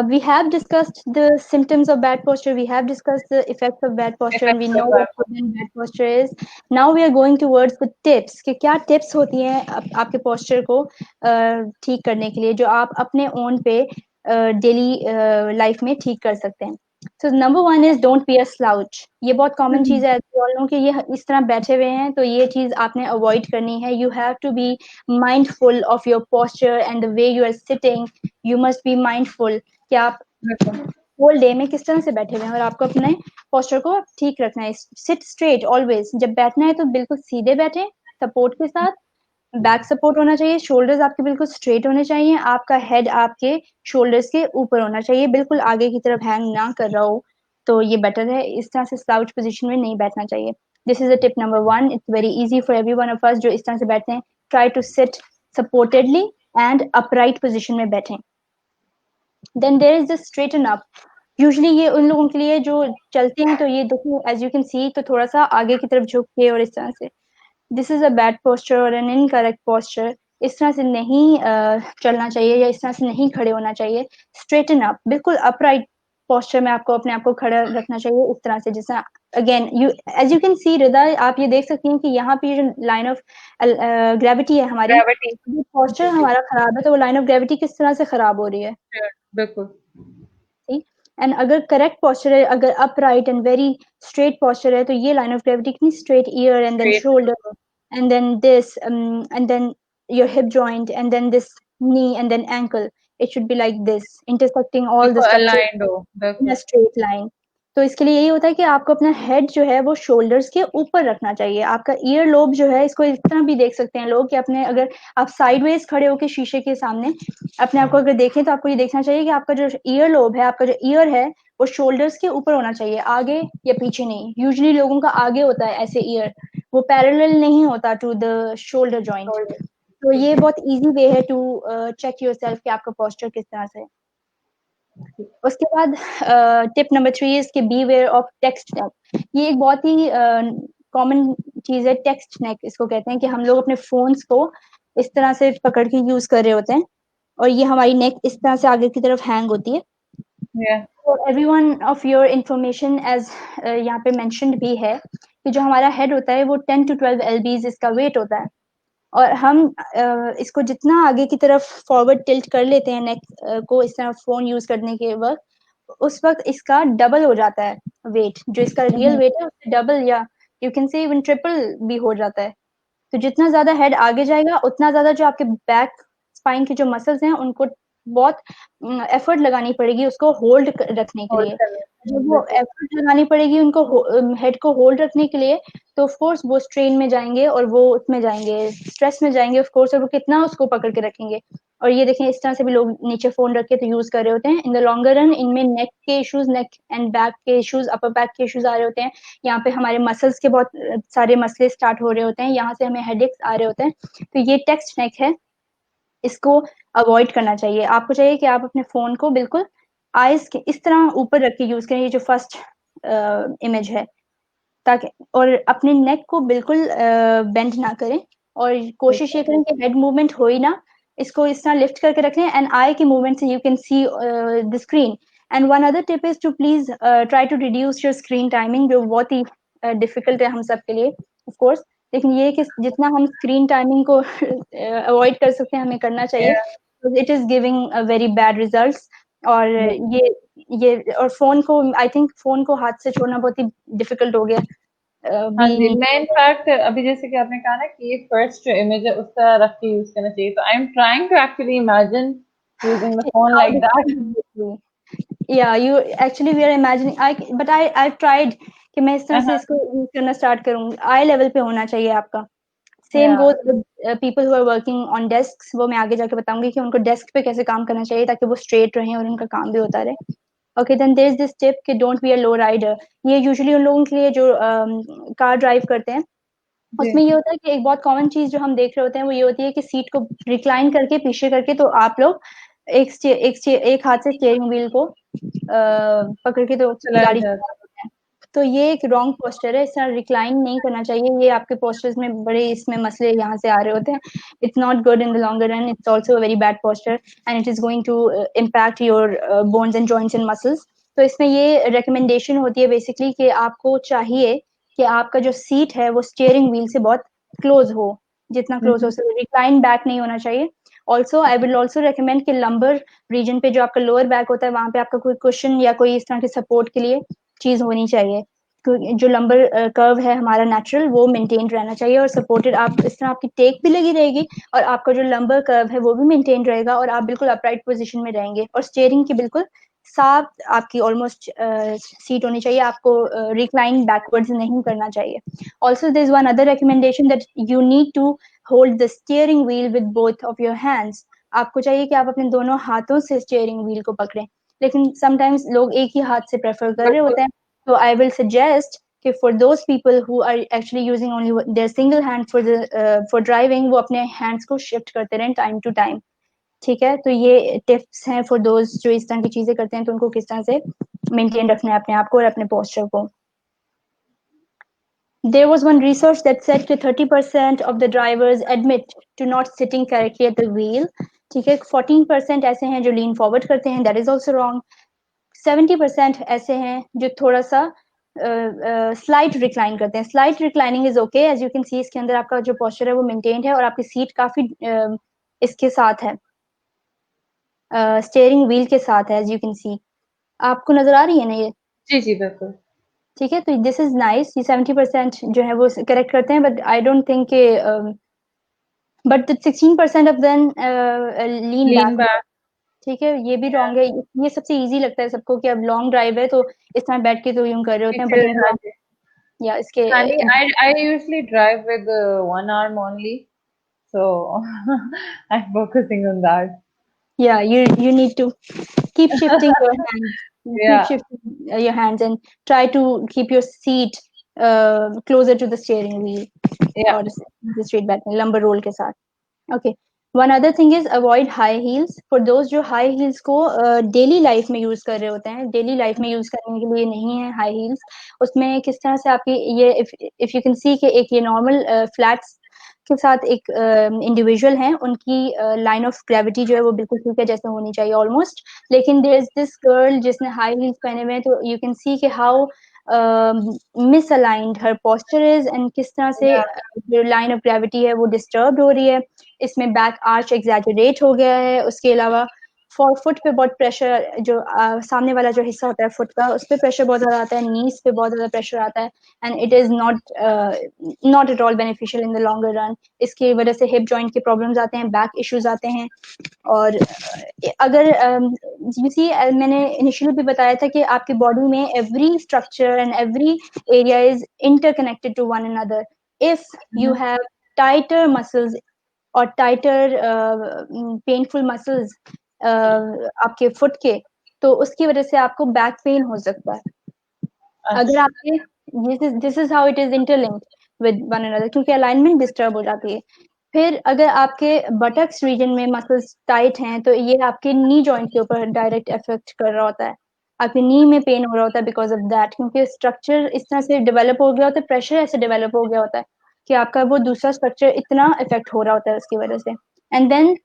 we have discussed the symptoms of bad posture. We have discussed the effects of bad posture, and we know what bad posture is. Now we are going towards the tips. कि क्या tips होती हैं आपके posture को ठीक करने के लिए, जो आप अपने own पे daily life में ठीक कर सकते हैं. So number one is don't be a slouch. ये बहुत common चीज है कि ये इस तरह बैठे हुए हैं, तो ये चीज आपने avoid करनी है. You have to be mindful of your posture and the way you are sitting. You must be mindful कि आप होल डे में किस तरह से बैठे हुए हैं, और आपको अपने पोस्चर को ठीक रखना है. Seat straight always. जब बैठना है तो बिल्कुल सीधे बैठे, सपोर्ट के साथ, बैक सपोर्ट होना चाहिए, शोल्डर्स आपके बिल्कुल स्ट्रेट होने चाहिए, आपका हेड आपके शोल्डर्स के ऊपर होना चाहिए, बिल्कुल आगे की तरफ हैंग ना कर रहा हो, तो ये बेटर है. इस तरह से स्लाउच पोजीशन में नहीं बैठना चाहिए. This is a tip number one. It's very easy for every one of us जो इस तरह से बैठते हैं. Try to sit supportedly and upright position में बैठें. Then there is the straighten up. Usually ये उन लोगों के लिए जो चलते हैं, तो ये देखो एज यू कैन सी, तो थोड़ा सा आगे की तरफ झुक के और इस तरह से, this is a bad posture और एन इनकरेक्ट पोस्चर. इस तरह से नहीं चलना चाहिए या इस तरह से नहीं खड़े होना चाहिए. स्ट्रेटन अप, बिल्कुल अपराइट पोस्चर में आपको अपने आप को खड़ा रखना चाहिए इस तरह से. जैसे again you as you can see Rida, आप ये देख सकती हैं कि यहाँ पे जो लाइन ऑफ ग्रेविटी है हमारी, पोस्चर हमारा खराब है, तो वो लाइन ऑफ ग्रेविटी किस तरह से खराब हो रही है.
बिल्कुल.
एंड अगर करेक्ट पॉस्चर है, अगर upright and very straight posture है, तो ये लाइन ऑफ ग्रेविटी कितनी straight, ear and then shoulder and then this and then your hip joint and then this knee and then ankle. It should be like this, intersecting all the
बिल्कुल
structures
aligned हो
in a
बिल्कुल।
straight line. तो इसके लिए यही होता है कि आपको अपना हेड जो है वो शोल्डर्स के ऊपर रखना चाहिए। आपका ईयर लोब जो है, इसको इस तरह भी देख सकते हैं लोग कि अपने, अगर आप साइडवेज खड़े होकर शीशे के सामने अपने आप को अगर देखें तो आपको ये देखना चाहिए कि आपका जो ईयर लोब है, आपका जो ईयर है, वो शोल्डर्स के ऊपर होना चाहिए, आगे या पीछे नहीं। यूजुअली लोगों का आगे होता है ऐसे ईयर, वो पैरेलल नहीं होता टू द शोल्डर जॉइंट। तो ये बहुत इजी वे है टू चेक योरसेल्फ कि आपका पोस्चर किस तरह से है। उसके बाद टिप नंबर 3 इज कि बी वेयर ऑफ टेक्स्ट नेक। ये एक बहुत ही कॉमन चीज है, टेक्स्ट नेक इसको कहते हैं, कि हम लोग अपने फोन्स को इस तरह से पकड़ के यूज कर रहे होते हैं और ये हमारी नेक इस तरह से आगे की तरफ हैंग होती है।
Yeah.
तो everyone of your information as यहाँ पे मेंशन्ड भी है कि जो हमारा हेड होता है वो 10 to 12 lbs इसका वेट होता है, और हम इसको जितना आगे की तरफ फॉरवर्ड टिल्ट कर लेते हैं नेक को इस तरह फोन यूज करने के वक्त, उस वक्त इसका डबल हो जाता है वेट, जो इसका रियल वेट है उससे डबल या यू कैन से इवन ट्रिपल भी हो जाता है। तो जितना ज्यादा हेड आगे जाएगा उतना ज्यादा जो आपके बैक स्पाइन के जो मसल्स हैं उनको बहुत एफर्ट लगानी पड़ेगी उसको होल्ड रखने के
होल्ड
लिए।
कर लेते हैं,
जब वो
बिल्कुल।
एफर्ट लगानी पड़ेगी उनको हेड को होल्ड रखने के लिए, तो ऑफ कोर्स वो स्ट्रेन में जाएंगे और वो उसमें जाएंगे, स्ट्रेस में जाएंगे ऑफ कोर्स, और वो कितना उसको पकड़ के रखेंगे। और ये देखें इस तरह से भी लोग नीचे फोन रख के तो यूज कर रहे होते हैं। इन द लॉन्गर रन इनमें नेक के इश्यूज, नेक एंड बैक के इश्यूज, अपर बैक के इश्यूज आ रहे होते हैं। यहाँ पे हमारे मसल्स के बहुत सारे मसले स्टार्ट हो रहे होते हैं, यहाँ से हमें हेडेक्स आ रहे होते हैं। तो ये टेक्स्ट नेक है, इसको अवॉइड करना चाहिए। आपको चाहिए कि आप अपने फोन को बिल्कुल आईज के इस तरह ऊपर रख के यूज करें, ये जो फर्स्ट इमेज है, ताकि और अपने नेक को बिल्कुल बेंड ना करें, और कोशिश ये करें कि हेड मूवमेंट हो ही ना, इसको इस तरह लिफ्ट करके रखें एंड आई की मूवमेंट से you can see the screen. And one other tip is to please try to reduce your screen timing, जो बहुत ही डिफिकल्ट है हम सब के लिए ऑफ कोर्स, लेकिन ये कि जितना हम स्क्रीन टाइमिंग को अवॉइड कर सकते हैं हमें करना चाहिए। It is giving very bad results. और ये और फोन को, आई थिंक फोन को हाथ से छोड़ना बहुत ही डिफिकल्ट हो गया।
हाँ
वी
जी,
नीड
मैं इनफैक्ट अभी जैसे कि आपने कहा ना कि ये फर्स्ट जो इमेज है उस तरह रख के यूज करना चाहिए, तो I am trying to actually imagine using the phone
how
like that.
या you actually we are imagining, I but I tried कि मैं इस तरह से इसको यूज करना स्टार्ट करूंगी। आई लेवल पे होना चाहिए आपका। सेम
या
goes with people who are working on desk, वो मैं आगे जाके बताऊंगी कि उनको डेस्क पे कैसे काम करना चाहिए ताकि वो स्ट्रेट रहें और उनका काम भी होता रहे। Okay, then there is this tip कि don't be a low rider. ये यूजुअली उन लोगों के लिए जो कार ड्राइव करते हैं,
जी।
उसमें ये होता है कि एक बहुत कॉमन चीज जो हम देख रहे होते हैं वो ये होती है कि सीट को रिक्लाइन करके पीछे करके, तो आप लोग एक हाथ से स्टीयरिंग व्हील को पकड़ के तो
चला
गाड़ी
जाता।
चला सकते हैं। तो ये एक रॉन्ग पोस्चर है, इस तरह रिक्लाइन नहीं करना चाहिए। ये आपके पोस्चर्स में बड़े इसमें मसले यहाँ से आ रहे होते हैं। It's not good in the longer run, it's also very bad posture and it is going to impact your bones and joints and muscles. तो इसमें ये रिकमेंडेशन होती है बेसिकली कि आपको चाहिए कि आपका जो सीट है वो स्टीयरिंग व्हील से बहुत क्लोज हो, जितना क्लोज हो सके, रिक्लाइन बैक नहीं होना चाहिए। Also I will also recommend कि लंबर रीजन पे जो आपका लोअर बैक होता है वहां पे आपका कोई क्वेश्चन या कोई इस तरह के सपोर्ट के लिए चीज होनी चाहिए। जो लंबर कर्व है हमारा नेचुरल, वो मेंटेन रहना चाहिए और सपोर्टेड, आप इस तरह आपकी टेक भी लगी रहेगी और आपका जो लंबर कर्व है वो भी मेंटेन रहेगा और आप बिल्कुल अपराइट पोजीशन में रहेंगे, और स्टीयरिंग की बिल्कुल साफ आपकी ऑलमोस्ट सीट होनी चाहिए। आपको रिक्लाइन बैकवर्ड्स नहीं करना चाहिए। Also there is one other recommendation that you need to hold the steering wheel with both of your hands. आपको चाहिए कि आप अपने दोनों हाथों से स्टीयरिंग व्हील को पकड़ें, लेकिन समटाइम्स लोग एक ही हाथ से प्रेफर कर रहे
बिल्कुल।
होते हैं। तो आई विल सजेस्ट कि for those people who are actually using only their single hand for driving, वो अपने हैंड्स को शिफ्ट करते रहें टाइम टू टाइम। ठीक है, तो ये टिप्स हैं फॉर दोज जो इस तरह की चीजें करते हैं, तो उनको किस तरह से मेंटेन रखना है अपने आप को और अपने पोस्चर को। There was one research that said that 30% of the drivers admit to not sitting correctly at the wheel. ठीक है, 14% ऐसे हैं जो lean forward करते हैं, that is also wrong. 70% ऐसे हैं जो थोड़ा सा स्लाइट रिक्लाइन करते हैं। Slight reclining is okay, as you can see इसके अंदर आपका जो पोस्चर है वो मेंटेन्ड है और आपकी सीट काफी इसके साथ है, स्टीयरिंग व्हील के साथ है, एज यू कैन सी। आपको नजर आ रही है ना ये?
जी जी बिल्कुल।
ठीक है, तो दिस इज नाइस, ये 70% जो है वो करेक्ट करते हैं, बट आई डोंट थिंक के but 16% of then lean
lean
backward.
Back.
ठीक है, ये भी रॉन्ग है। ये सबसे इजी लगता है सबको कि अब लॉन्ग ड्राइव है तो इस तरह बैठ के तो यूं कर रहे होते हैं,
पीछे,
बट इन
हाँ
लॉन्ग
जी।
या इसके
हाँ जी, I usually drive with one arm only, so I'm focusing on that.
yeah, you need to keep shifting your hands, keep
Yeah,
shifting your hands, and try to keep your seat closer to the steering wheel
yeah,
or the straight back में lumbar roll के साथ. Okay. One other thing is avoid high heels. For those जो high heels को daily life में use कर रहे होते हैं, daily life में use करने के लिए नहीं है high heels. उसमें किस तरह से आपकी ये if you can see कि एक ये normal flats के साथ एक इंडिविजुअल हैं, उनकी लाइन ऑफ ग्रेविटी जो है वो बिल्कुल ठीक है जैसे होनी चाहिए ऑलमोस्ट, लेकिन देयर इज दिस गर्ल जिसने हाई हील्स पहने हुए हैं, तो यू कैन सी कि how misaligned her posture is, and किस तरह से
yeah.
जो लाइन ऑफ ग्रेविटी है वो डिस्टर्ब हो रही है, इसमें बैक आर्च एग्जैजरेट हो गया है, उसके अलावा फॉर फुट पे बहुत प्रेशर, जो सामने वाला जो हिस्सा होता है फुट का, उस पर प्रेशर बहुत ज़्यादा आता है, नीज पे बहुत ज़्यादा प्रेशर आता है, and it is not at all beneficial in the longer run. इसकी वजह से हिप जॉइंट के प्रॉब्लम्स आते हैं, बैक इश्यूज आते हैं। और अगर यू सी मैंने इनिशियली भी बताया था कि आपकी बॉडी में every structure and every area is interconnected to one another. If you
Mhm.
Have tighter muscles और टाइटर पेनफुल मसल्स आपके फुट के, तो उसकी वजह से आपको बैक पेन हो सकता है। अगर
अच्छा।
आपके this is how it is interlinked with one another, क्योंकि अलाइनमेंट डिस्टर्ब हो जाती है। फिर अगर आपके बटक्स रीजन में मसल्स टाइट हैं, तो ये आपके नी जॉइंट के ऊपर डायरेक्ट इफेक्ट कर रहा होता है, आपके नी में पेन हो रहा होता है बिकॉज ऑफ दैट, क्योंकि स्ट्रक्चर इस तरह से डेवलप हो गया होता है, प्रेशर ऐसे डेवलप हो गया होता है कि आपका वो दूसरा स्ट्रक्चर इतना इफेक्ट हो रहा होता है उसकी वजह से। एंड देन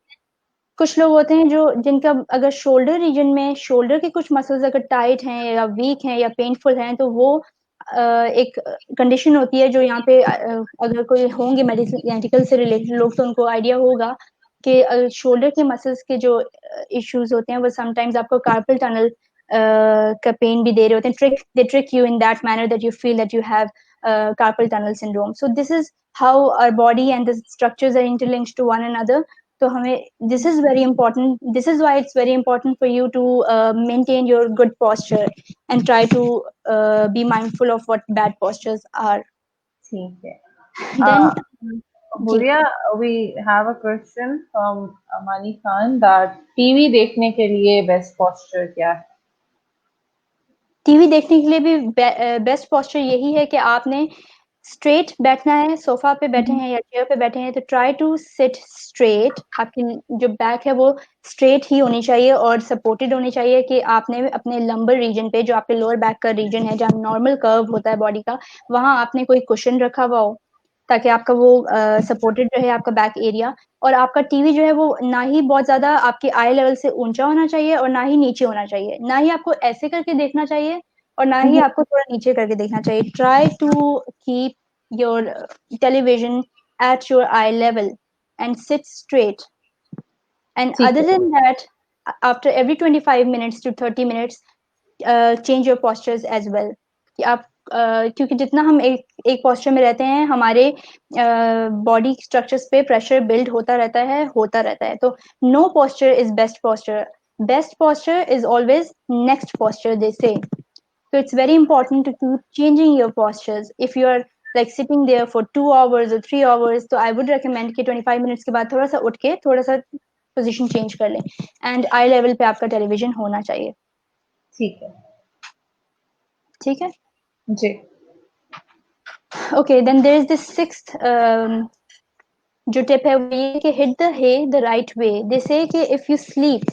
कुछ लोग होते हैं जो जिनका अगर शोल्डर रीजन में शोल्डर के कुछ मसल्स अगर टाइट हैं या वीक हैं या पेनफुल हैं, तो वो एक कंडीशन होती है जो यहाँ पे अगर कोई होंगे मेडिकल से रिलेटेड लोग तो उनको आइडिया होगा कि शोल्डर के मसल्स के जो इश्यूज होते हैं वो समटाइम्स आपको कार्पल टनल का पेन भी दे रहे होते हैं, they trick you in that manner that you feel that you have carpal tunnel syndrome. So this is how our body and the structures are interlinked to one another. तो हमें this is very important, this is why it's very important for you to maintain your good posture and try to be mindful of what bad postures are.
ठीक है।
Then ji,
Huriya, we have a question from Amani Khan that TV देखने के लिए best posture क्या है?
TV देखने के लिए भी बेस्ट पोस्चर यही है कि आपने स्ट्रेट बैठना है, सोफा पे बैठे
Mhm.
हैं या चेयर पे बैठे हैं तो ट्राई टू सिट स्ट्रेट, आपकी जो बैक है वो स्ट्रेट ही होनी चाहिए और सपोर्टेड होनी चाहिए, कि आपने अपने लंबर रीजन पे जो आपके लोअर बैक का रीजन है जहाँ नॉर्मल कर्व होता है बॉडी का, वहां आपने कोई कुशन रखा हुआ हो ताकि आपका वो सपोर्टेड रहे आपका बैक एरिया। और आपका टीवी जो है वो ना ही बहुत ज्यादा आपके आई लेवल से ऊंचा होना चाहिए और ना ही नीचे होना चाहिए, ना ही आपको ऐसे करके देखना चाहिए और ना ही
Mhm.
आपको थोड़ा नीचे करके देखना चाहिए। Try to keep your television at your eye level and sit straight. And
ठीक
other
है।
than that, after every 25 minutes to 30 minutes, change your postures as well. कि आप क्योंकि जितना हम एक posture में रहते हैं, हमारे बॉडी स्ट्रक्चर्स पे प्रेशर बिल्ड होता रहता है, तो no posture is best posture. Best posture is always next posture, they say. So it's very important to keep changing your postures. If you are like sitting there for 2 hours or 3 hours, तो I would recommend कि 25 minutes के बाद थोड़ा सा उठ के थोड़ा सा पोजीशन चेंज कर लें, एंड आई लेवल पे आपका टेलीविजन होना चाहिए।
ठीक है।
ठीक है,
जी।
Okay, then there is this sixth जो टिप है वो ये कि hit the hay the right way. They say कि if you sleep,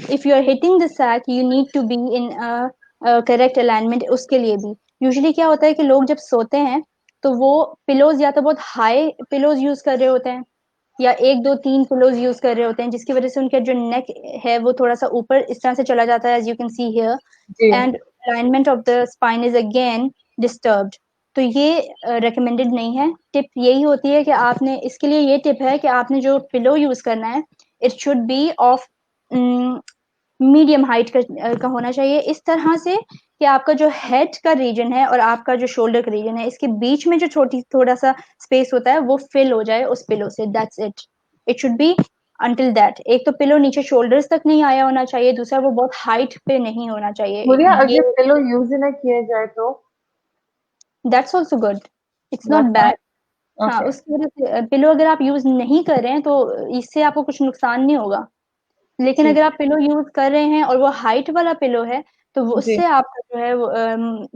if you are hitting the sack you need to be in a correct alignment। उसके लिए भी usually क्या होता है कि लोग जब सोते हैं तो वो पिलोज या तो बहुत हाई पिलोज यूज कर रहे होते हैं या एक दो तीन पिलोज यूज कर रहे होते हैं, जिसकी वजह से उनका जो नेक है वो थोड़ा सा ऊपर इस तरह से चला जाता है, as you can see here,
ji.
And alignment of the spine is again disturbed. तो ये recommended नहीं है। टिप यही होती है कि आपने इसके लिए ये टिप है कि आपने जो पिलो यूज करना है it should be of medium height का होना चाहिए, इस तरह से कि आपका जो हेड का रीजन है और आपका जो शोल्डर का रीजन है, इसके बीच में जो थोड़ा सा स्पेस होता है वो फिल हो जाए उस पिलो से। That's it, it should be until that. एक तो पिलो नीचे शोल्डर्स तक नहीं आया होना चाहिए, दूसरा वो बहुत हाइट पे नहीं होना चाहिए।
हुलिया,
ये
अगर पिलो यूज ही ना किया जाए तो?
That's also good, it's not
That's
bad.
fine.
हाँ,
Okay.
उसकी वजह से पिलो अगर आप यूज नहीं कर रहे हैं तो इससे आपको कुछ नुकसान नहीं होगा। लेकिन
ठीक
अगर आप पिलो यूज कर रहे हैं और वो हाइट वाला पिलो है, तो वो
जी।
उससे आपका जो है वो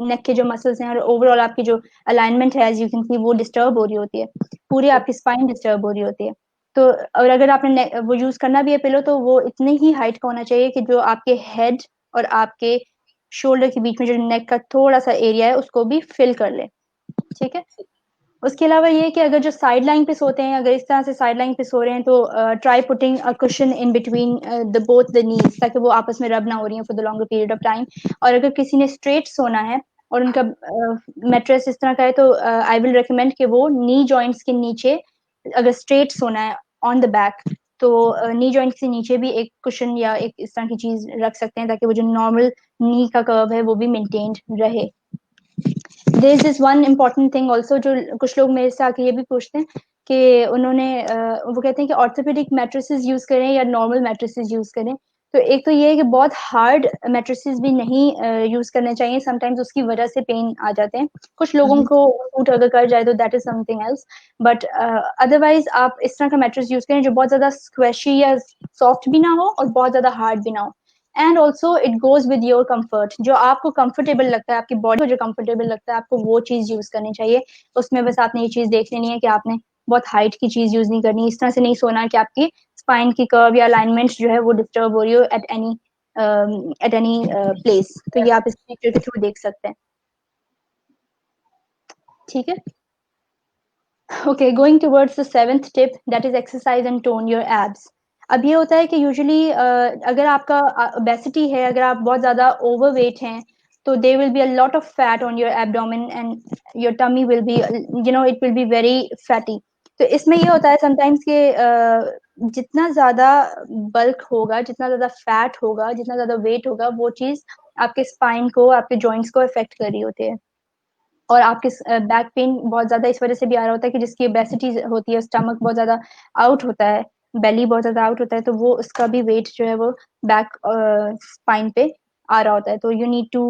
नेक के जो मसल्स हैं और ओवरऑल आपकी जो अलाइनमेंट है, एज यू कैन सी, वो डिस्टर्ब हो रही होती है, पूरी
ठीक।
आपकी स्पाइन डिस्टर्ब हो रही होती है। तो और अगर आपने वो यूज करना भी है पिलो, तो वो इतने ही हाइट का होना चाहिए कि जो आपके हेड और आपके शोल्डर के बीच में जो नेक का थोड़ा सा एरिया है उसको भी फिल कर ले। ठीक है। उसके अलावा ये है कि अगर जो साइड लाइन पे सोते हैं, अगर इस तरह से साइड लाइन पे सो रहे हैं, तो try putting a cushion in between the both the knees, ताकि वो आपस में रब ना हो रही हैं for the longer period of time. और अगर किसी ने स्ट्रेट सोना है और उनका मेट्रेस इस तरह का है, तो आई विल रिकमेंड कि वो नी जॉइंट्स के नीचे, अगर स्ट्रेट सोना है ऑन द बैक, तो नी जॉइंट्स के नीचे भी एक कुशन या एक इस तरह की चीज रख सकते हैं, ताकि वो जो नॉर्मल नी का कर्व है वो भी मेंटेन्ड रहे। There is this one important thing also, जो कुछ लोग मेरे से आके ये भी पूछते हैं कि उन्होंने वो कहते हैं कि ऑर्थोपेडिक मैट्रेसेस यूज करें या नॉर्मल मैट्रेसेस यूज करें। तो एक तो ये है कि बहुत हार्ड मैट्रेसेस भी नहीं यूज करने चाहिए, समटाइम्स उसकी वजह से पेन आ जाते हैं। कुछ लोगों को सूट अगर कर जाए तो that is something else, but otherwise आप इस तरह का मैट्रेस यूज करें जो बहुत ज्यादा स्क्वेशी या सॉफ्ट भी ना हो और बहुत ज्यादा हार्ड भी ना हो। And also it goes with your comfort, जो आपको कंफर्टेबल लगता है, आपकी बॉडी को जो कंफर्टेबल लगता है, आपको वो चीज यूज करनी चाहिए। उसमें बस आपने ये चीज देख लेनी है कि आपने बहुत हाइट की चीज यूज नहीं करनी, इस तरह से नहीं सोना कि आपकी स्पाइन की कर्व या अलाइनमेंट जो है वो डिस्टर्ब हो रही हो एट एनी प्लेस। तो ये आप इस पिक्चर के थ्रू देख सकते हैं। ठीक है। Okay, going towards the seventh tip, that is exercise and tone your abs. अब ये होता है कि यूजुअली अगर आपका ओबेसिटी है, अगर आप बहुत ज्यादा ओवरवेट हैं, तो there will be a lot of fat on your abdomen and your tummy will be, it will be very fatty. तो इसमें ये होता है समटाइम्स कि जितना ज्यादा बल्क होगा, जितना ज्यादा फैट होगा, जितना ज्यादा वेट होगा, वो चीज आपके स्पाइन को, आपके जॉइंट्स को इफेक्ट कर रही होती है। और आपके बैक पेन बहुत ज्यादा इस वजह से भी आ रहा होता है कि जिसकी ओबेसिटी होती है, स्टमक बहुत ज्यादा आउट होता है, बेली बहुत ज्यादा आउट होता है, तो वो उसका भी वेट जो है वो बैक स्पाइन पे आ रहा होता है। तो यू नीड टू,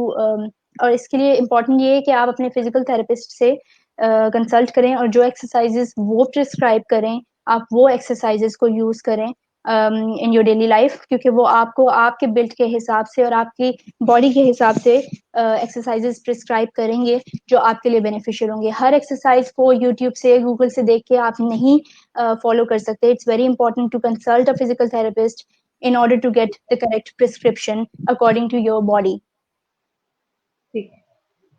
और इसके लिए इम्पोर्टेंट ये है कि आप अपने फिजिकल थेरेपिस्ट से कंसल्ट करें और जो एक्सरसाइजेस वो प्रिस्क्राइब करें, आप वो एक्सरसाइजेस को यूज करें इन योर डेली लाइफ, क्योंकि वो आपको आपके बिल्ड के हिसाब से और आपकी बॉडी के हिसाब से एक्सरसाइजेस प्रिस्क्राइब करेंगे जो आपके लिए बेनिफिशियल होंगे। हर एक्सरसाइज को यूट्यूब से, गूगल से देख के आप नहीं फॉलो कर सकते। It's very important to consult a physical therapist in order to get the correct prescription according to your body.
ठीक है।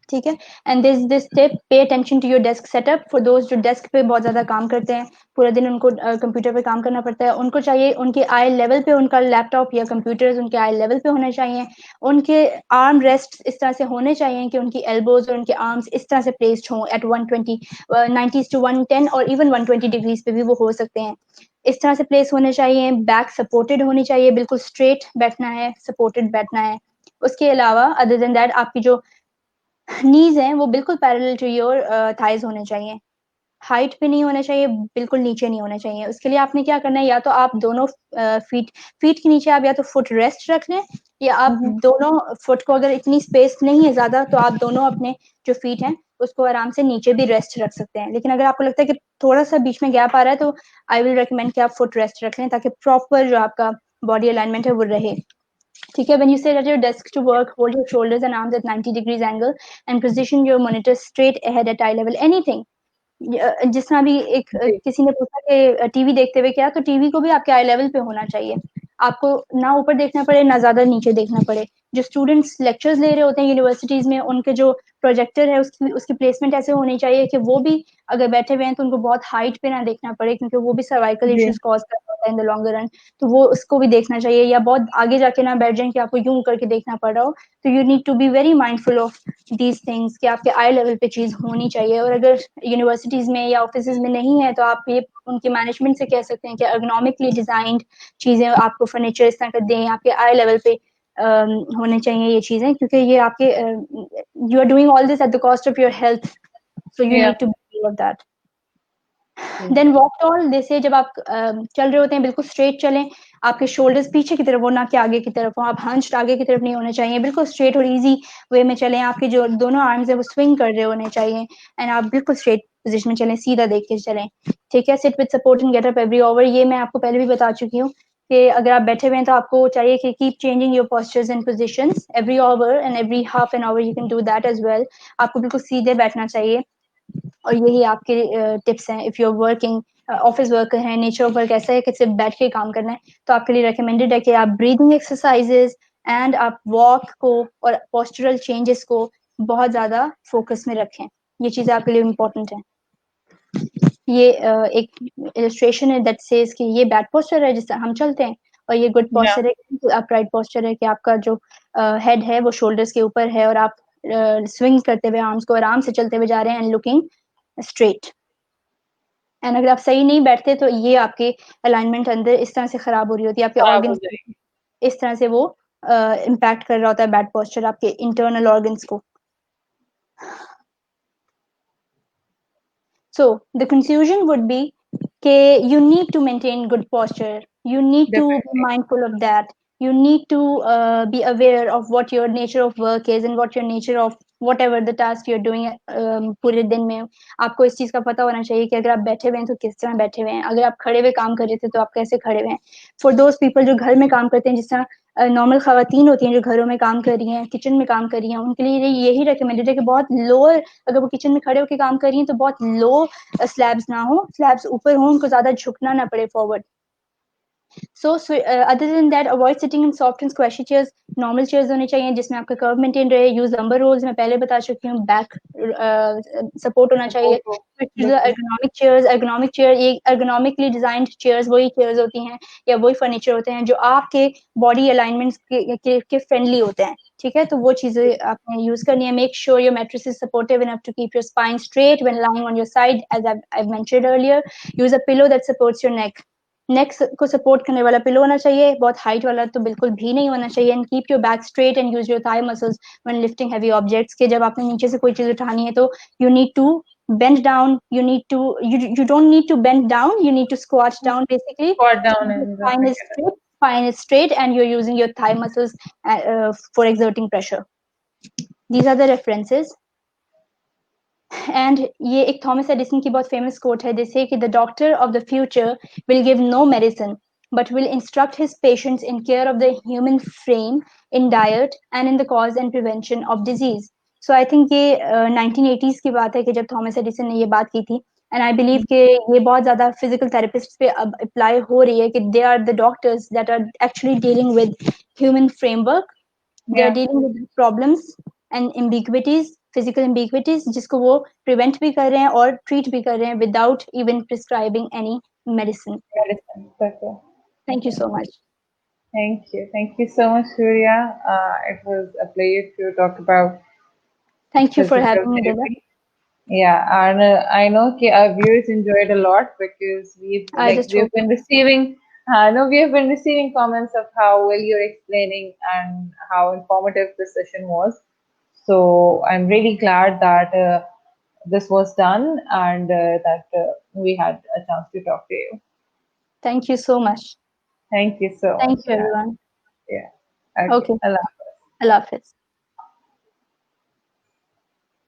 ठीक है। And this tip, pay attention to your desk setup. For दोस्त जो डेस्क पे बहुत ज्यादा काम करते हैं, पूरा दिन उनको कंप्यूटर पे काम करना पड़ता है, उनको चाहिए उनके आई लेवल पे उनका लैपटॉप या कंप्यूटर उनके आई लेवल पे होने चाहिए। उनके आर्म रेस्ट इस तरह से होने चाहिए कि उनकी एल्बोज और उनके आर्म्स इस तरह से प्लेस्ड हों एट 120 90 to 110 और इवन 120 डिग्रीज पे भी वो हो सकते हैं। इस तरह से प्लेस होने चाहिए। बैक सपोर्टेड होनी चाहिए, बिल्कुल स्ट्रेट बैठना है, सपोर्टेड बैठना है। उसके अलावा अदर देन दैट आपकी जो नीज हैं वो बिल्कुल पैरेलल टू योर थाइज होने चाहिए। हाइट पे नहीं होना चाहिए, बिल्कुल नीचे नहीं होना चाहिए। उसके लिए आपने क्या करना है, या तो आप दोनों फीट के नीचे आप या तो फुट रेस्ट रख लें, या आप दोनों फुट को, अगर इतनी स्पेस नहीं है ज्यादा, तो आप दोनों अपने जो फीट हैं उसको आराम से नीचे भी रेस्ट रख सकते हैं। लेकिन अगर आपको लगता है कि थोड़ा सा बीच में गैप आ रहा है, तो आई विल रिकमेंड कि आप फुट रेस्ट रख लें, ताकि प्रॉपर जो आपका बॉडी अलाइनमेंट है वो रहे। ठीक है। When you sit at your desk to work, hold your shoulders and arms at 90 degrees angle and position your monitor straight ahead at eye level. Anything. जिस तरह भी एक
जी।
किसी ने पूछा कि टीवी देखते हुए क्या, तो टीवी को भी आपके आई लेवल पे होना चाहिए। आपको ना ऊपर देखना पड़े ना ज्यादा नीचे देखना पड़े। जो स्टूडेंट्स लेक्चर्स ले रहे होते हैं यूनिवर्सिटीज में, उनके जो प्रोजेक्टर है उसकी प्लेसमेंट ऐसे होनी चाहिए कि वो भी अगर बैठे हुए हैं तो उनको बहुत हाइट पे ना देखना पड़े, क्योंकि वो भी सर्वाइकल
जी।
इश्यूज कॉज करता होता है इन द लॉन्गर रन। तो वो उसको भी देखना चाहिए, या बहुत आगे जाके ना बैठ जाए कि आपको यूं करके देखना पड़ रहा हो। तो you need to be very mindful of these things कि आपके आई लेवल पे चीज होनी चाहिए। और अगर यूनिवर्सिटीज में या ऑफिस में नहीं है, तो आप ये उनके मैनेजमेंट से कह सकते हैं कि एर्गोनॉमिकली डिजाइंड चीजें आपको फर्नीचर इस तरह का दें आपके आई लेवल पे, होने चाहिए ये चीजें, क्योंकि ये आपके you are doing all this at the cost of your health, so you need to be of that. Then walk tall, जैसे जब आप चल रहे होते हैं बिल्कुल स्ट्रेट चलें, आपके शोल्डर्स पीछे की तरफ हो, ना कि आगे की तरफ हो, आप हंच्ड आगे की तरफ नहीं होने चाहिए, बिल्कुल स्ट्रेट और इजी वे में चलें, आपके जो दोनों आर्म्स है वो स्विंग कर रहे होने चाहिए, एंड आप बिल्कुल स्ट्रेट पोजीशन में चलें, सीधा देख के चलें, ठीक है। Sit with support and get up every over, ये मैं आपको पहले भी बता चुकी हूँ कि अगर आप बैठे हुए हैं तो आपको चाहिए कि keep changing your postures and positions every over and every half an hour, you can do that as well. आपको बिल्कुल सीधे बैठना चाहिए, और यही आपके टिप्स हैं। If you are working, office worker है, नेचर ऑफ वर्क ऐसा है कि सिर्फ बैठ के काम करना है, तो आपके लिए रिकमेंडेड है कि आप ब्रीदिंग एक्सरसाइजेज एंड आप वॉक को और पोस्चरल चेंजेस को बहुत ज़्यादा फोकस में रखें। ये चीज़ें आपके लिए इम्पोर्टेंट है। ये एक इलस्ट्रेशन है दैट सेज कि ये बैड पोस्चर है जिससे हम चलते हैं, और ये गुड पोस्चर है, अपराइट पोस्चर है कि आपका जो हेड है वो शोल्डर्स के ऊपर है, और आप स्विंग करते हुए आर्म्स को आराम से चलते हुए जा रहे हैं एंड लुकिंग स्ट्रेट। एंड अगर आप सही नहीं बैठते तो ये आपके अलाइनमेंट अंदर इस तरह से खराब हो रही होती है, आपके ऑर्गन्स इस तरह से वो इम्पैक्ट कर रहा होता है बैड पोस्चर आपके इंटरनल ऑर्गन्स को। So the conclusion would be कि you need to maintain good posture, you need to be mindful of that, you need to be aware of what your nature of work is and what your nature of whatever the task you're doing पूरे दिन में। आपको इस चीज़ का पता होना चाहिए कि अगर आप बैठे हुए हैं तो किस तरह बैठे हुए हैं, अगर आप खड़े हुए काम कर रहे थे तो आप कैसे खड़े हुए हैं। फॉर दोज पीपल जो घर में काम करते हैं, जिस तरह नॉर्मल खवातीन होती हैं जो घरों में काम कर रही हैं, किचन में काम कर रही हैं, उनके लिए यही रिकमेंडेड है कि बहुत लोअर, अगर वो किचन में खड़े होकर काम कर रही हैं तो बहुत लो स्लैब्स ना हो, स्लैब्स ऊपर हो, उनको ज़्यादा झुकना ना पड़े forward. So other than that, avoid sitting in soft and squashy chairs. Normal chairs होने चाहिए जिसमें आपका कर्व मेंटेन रहे। यूज लंबर रोल्स, मैं पहले बता चुकी हूँ। बैक सपोर्ट होना चाहिए। एर्गोनॉमिक चेयर्स, एर्गोनॉमिक चेयर, ये एर्गोनॉमिकली डिजाइंड चेयर्स वही चेयर्स होती हैं या वही फर्नीचर होते हैं जो आपके बॉडी अलाइनमेंट्स के फ्रेंडली होते हैं, ठीक है। तो वो चीजें आपने यूज करनी है। Make sure your mattress is supportive enough to keep your spine straight when lying on your side, as I mentioned earlier. Use a pillow that supports your neck, neck को सपोर्ट करने वाला pillow होना चाहिए, बहुत height वाला तो बिल्कुल भी नहीं होना चाहिए। And keep your back straight and use your thigh muscles when lifting heavy objects, के जब आपने नीचे से कोई चीज उठानी है तो you need to bend down, you need to, you don't need to bend down, you need to squat down basically.
Squat down
Your
and
spine is straight and you're using your thigh muscles for exerting pressure. These are the references. And ये एक Thomas Edison की बहुत famous quote है, जैसे कि the doctor of the future will give no medicine but will instruct his patients in care of the human frame, in diet and in the cause and prevention of disease. So I think ये 1980s की बात है कि जब Thomas Edison ने ये बात की थी, एंड आई बिलीव कि ये बहुत ज्यादा फिजिकल थेरेपिस्ट पे अब अप्लाई हो रही है कि they are the doctors that are actually dealing with human framework, they are dealing with problems and ambiguities, physical ambiguities, जिसको वो प्रिवेंट भी कर रहे हैं और ट्रीट भी कर रहे हैं without even prescribing any medicine. Thank you so much.
Thank you so much, Surya. It was a pleasure to talk about.
Thank you for having me, Dada.
Yeah, and I know our viewers enjoyed a lot because we've been receiving. No, we have been receiving comments of how well you're explaining and how informative this session was. So I'm really glad that this was done and that we had a chance to talk to you.
Thank you so much.
Thank you so much.
Thank you, everyone.
Yeah. Okay. Allah Hafiz.
Allah Hafiz.